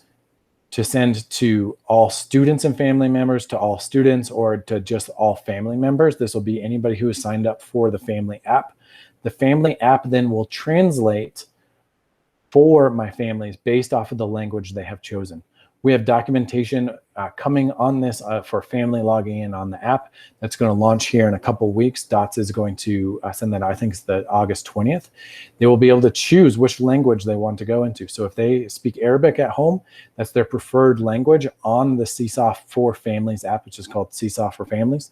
to send to all students and family members, to all students, or to just all family members. This will be anybody who is signed up for the family app. The family app then will translate for my families based off of the language they have chosen. We have documentation coming on this for family logging in on the app. That's going to launch here in a couple of weeks. DOTS is going to send that, I think it's the August 20th. They will be able to choose which language they want to go into. So if they speak Arabic at home, that's their preferred language on the Seesaw for Families app, which is called Seesaw for Families.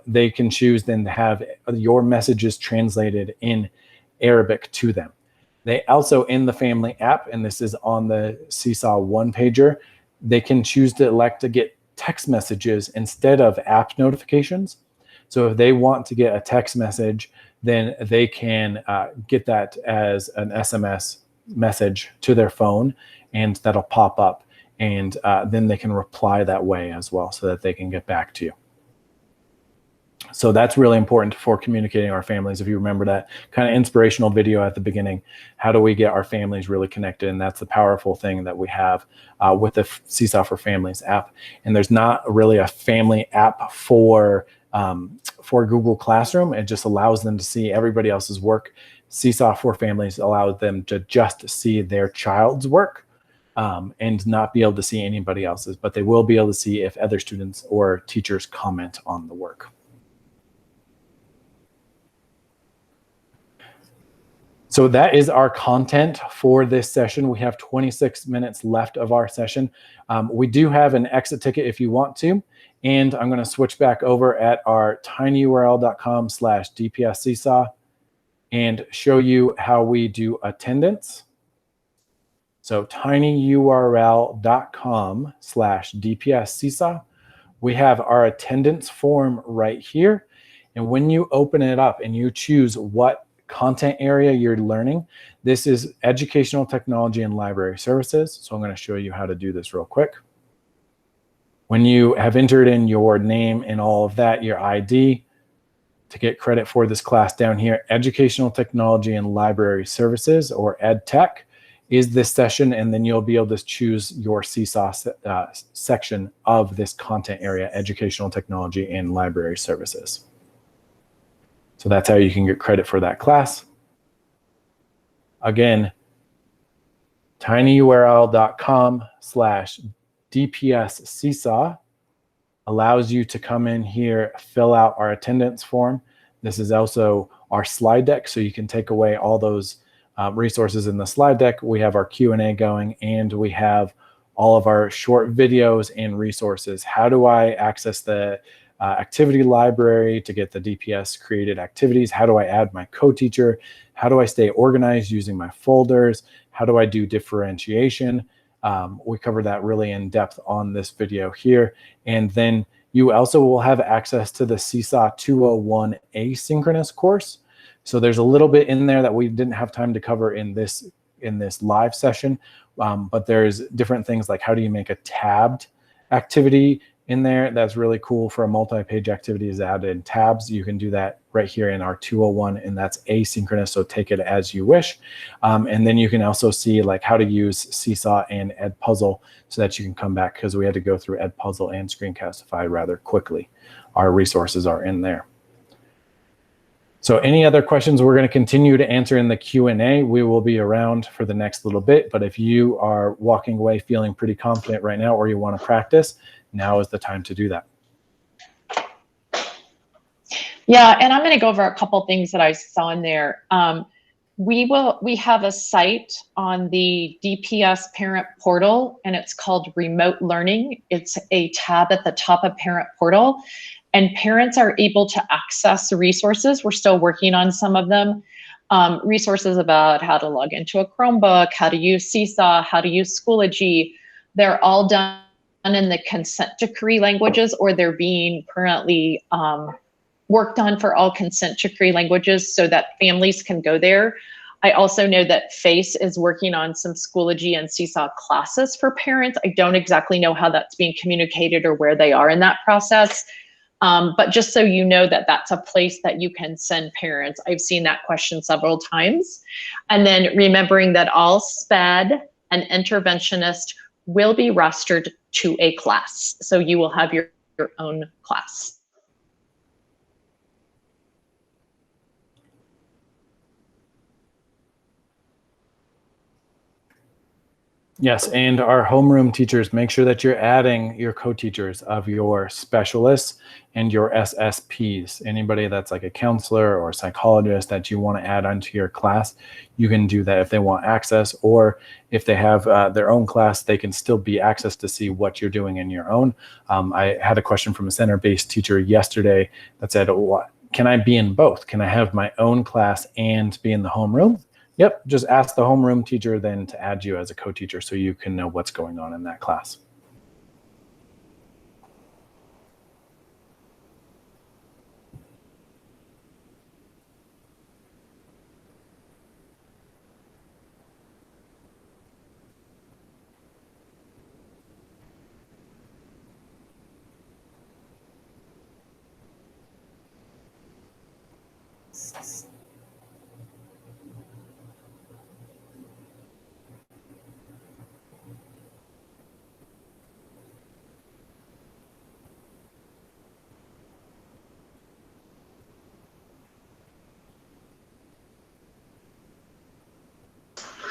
They can choose then to have your messages translated in Arabic to them. They also, in the family app, and this is on the Seesaw one pager, they can choose to elect to get text messages instead of app notifications. So if they want to get a text message, then they can get that as an SMS message to their phone, and that'll pop up. And then they can reply that way as well so that they can get back to you. So that's really important for communicating our families. If you remember that kind of inspirational video at the beginning, how do we get our families really connected? And that's the powerful thing that we have with the Seesaw for Families app. And there's not really a family app for Google Classroom. It just allows them to see everybody else's work. Seesaw for Families allows them to just see their child's work and not be able to see anybody else's, but they will be able to see if other students or teachers comment on the work. So that is our content for this session. We have 26 minutes left of our session. We do have an exit ticket if you want to, and I'm going to switch back over at our tinyurl.com/DPS Seesaw and show you how we do attendance. So tinyurl.com/DPS Seesaw. We have our attendance form right here. And when you open it up and you choose what content area you're learning, this is educational technology and library services. So I'm going to show you how to do this real quick. When you have entered in your name and all of that, your ID, to get credit for this class down here, educational technology and library services, or ed tech, is this session, and then you'll be able to choose your Seesaw section of this content area, educational technology and library services. So that's how you can get credit for that class. Again, tinyurl.com/DPS Seesaw allows you to come in here, fill out our attendance form. This is also our slide deck, so you can take away all those resources in the slide deck. We have our Q&A going, and we have all of our short videos and resources. How do I access the activity library to get the DPS created activities? How do I add my co-teacher? How do I stay organized using my folders? How do I do differentiation? We cover that really in depth on this video here. And then you also will have access to the Seesaw 201 asynchronous course. So there's a little bit in there that we didn't have time to cover in this live session, but there's different things like how do you make a tabbed activity in there. That's really cool for a multi-page activity is added in tabs. You can do that right here in our 201, and that's asynchronous, so take it as you wish. And then you can also see like how to use Seesaw and Edpuzzle so that you can come back, because we had to go through Edpuzzle and Screencastify rather quickly. Our resources are in there. So any other questions we're going to continue to answer in the Q&A. We will be around for the next little bit, but if you are walking away feeling pretty confident right now, or you want to practice, now is the time to do that. Yeah, and I'm going to go over a couple things that I saw in there. We have a site on the DPS parent portal, and it's called Remote Learning. It's a tab at the top of parent portal, and parents are able to access resources. We're still working on some of them. Resources about how to log into a Chromebook, how to use Seesaw, how to use Schoology. They're all done in the consent decree languages, or they're being currently worked on for all consent decree languages so that families can go there. I also know that FACE is working on some Schoology and Seesaw classes for parents. I don't exactly know how that's being communicated or where they are in that process. But just so you know that that's a place that you can send parents. I've seen that question several times. And then remembering that all SPED and interventionist will be rostered to a class. So you will have your own class. Yes, and our homeroom teachers, make sure that you're adding your co-teachers of your specialists and your SSPs. Anybody that's like a counselor or a psychologist that you want to add onto your class, you can do that if they want access, or if they have their own class, they can still be access to see what you're doing in your own. I had a question from a center-based teacher yesterday that said, "What can I be in both? Can I have my own class and be in the homeroom?" Yep, just ask the homeroom teacher then to add you as a co-teacher so you can know what's going on in that class.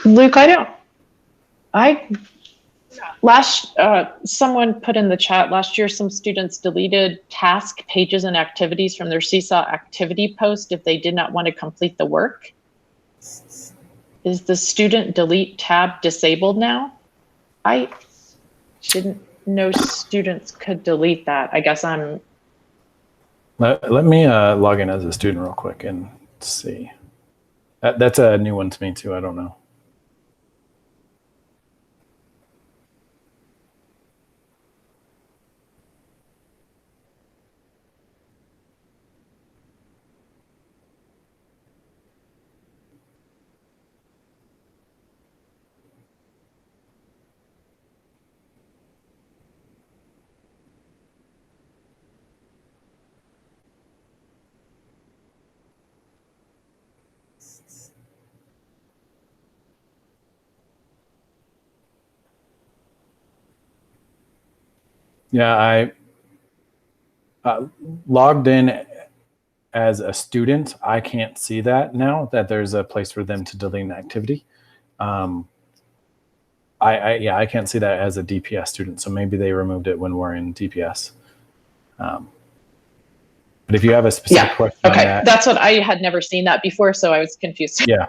Luke, someone put in the chat last year, some students deleted task pages and activities from their Seesaw activity post if they did not want to complete the work. Is the student delete tab disabled now? I didn't know students could delete that. I guess I'm. Let me log in as a student real quick and see. That's a new one to me too. I don't know. Yeah, I logged in as a student. I can't see that now, that there's a place for them to delete an activity. I can't see that as a DPS student, so maybe they removed it when we're in DPS. But if you have a specific question on that, That's what I had never seen that before, so I was confused. yeah.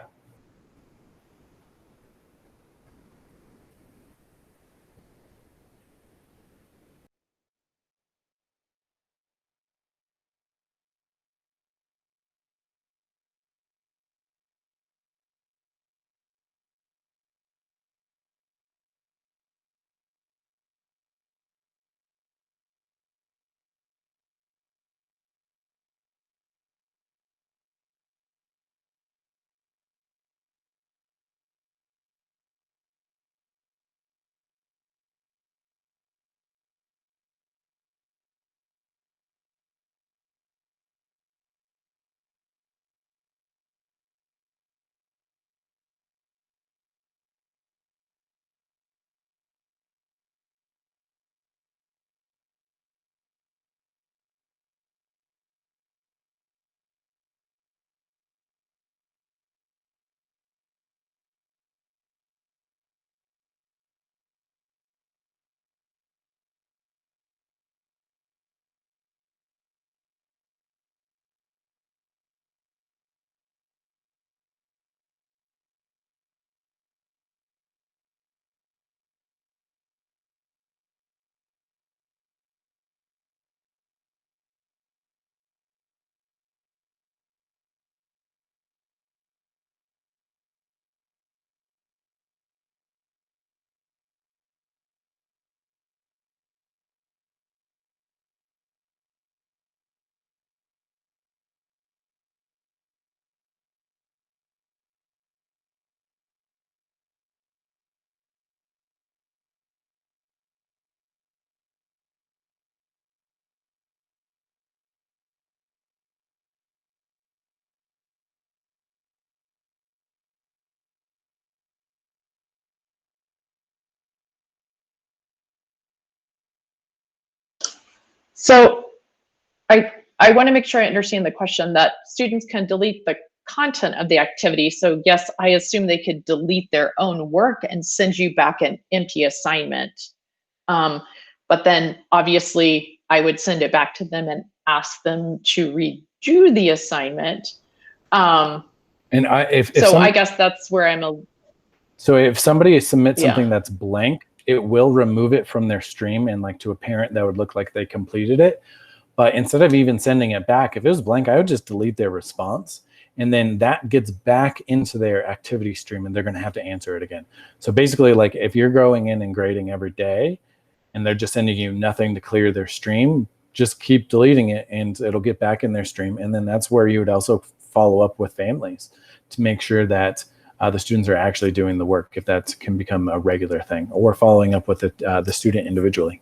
So I want to make sure I understand the question that students can delete the content of the activity. So yes, I assume they could delete their own work and send you back an empty assignment. But then obviously I would send it back to them and ask them to redo the assignment. And I guess that's where so if somebody submits Yeah. something that's blank, it will remove it from their stream, and like to a parent that would look like they completed it. But instead of even sending it back, if it was blank, I would just delete their response, and then that gets back into their activity stream, and they're going to have to answer it again. So basically, like if you're going in and grading every day and they're just sending you nothing to clear their stream, just keep deleting it and it'll get back in their stream. And then that's where you would also follow up with families to make sure that the students are actually doing the work, if that can become a regular thing, or following up with the student individually.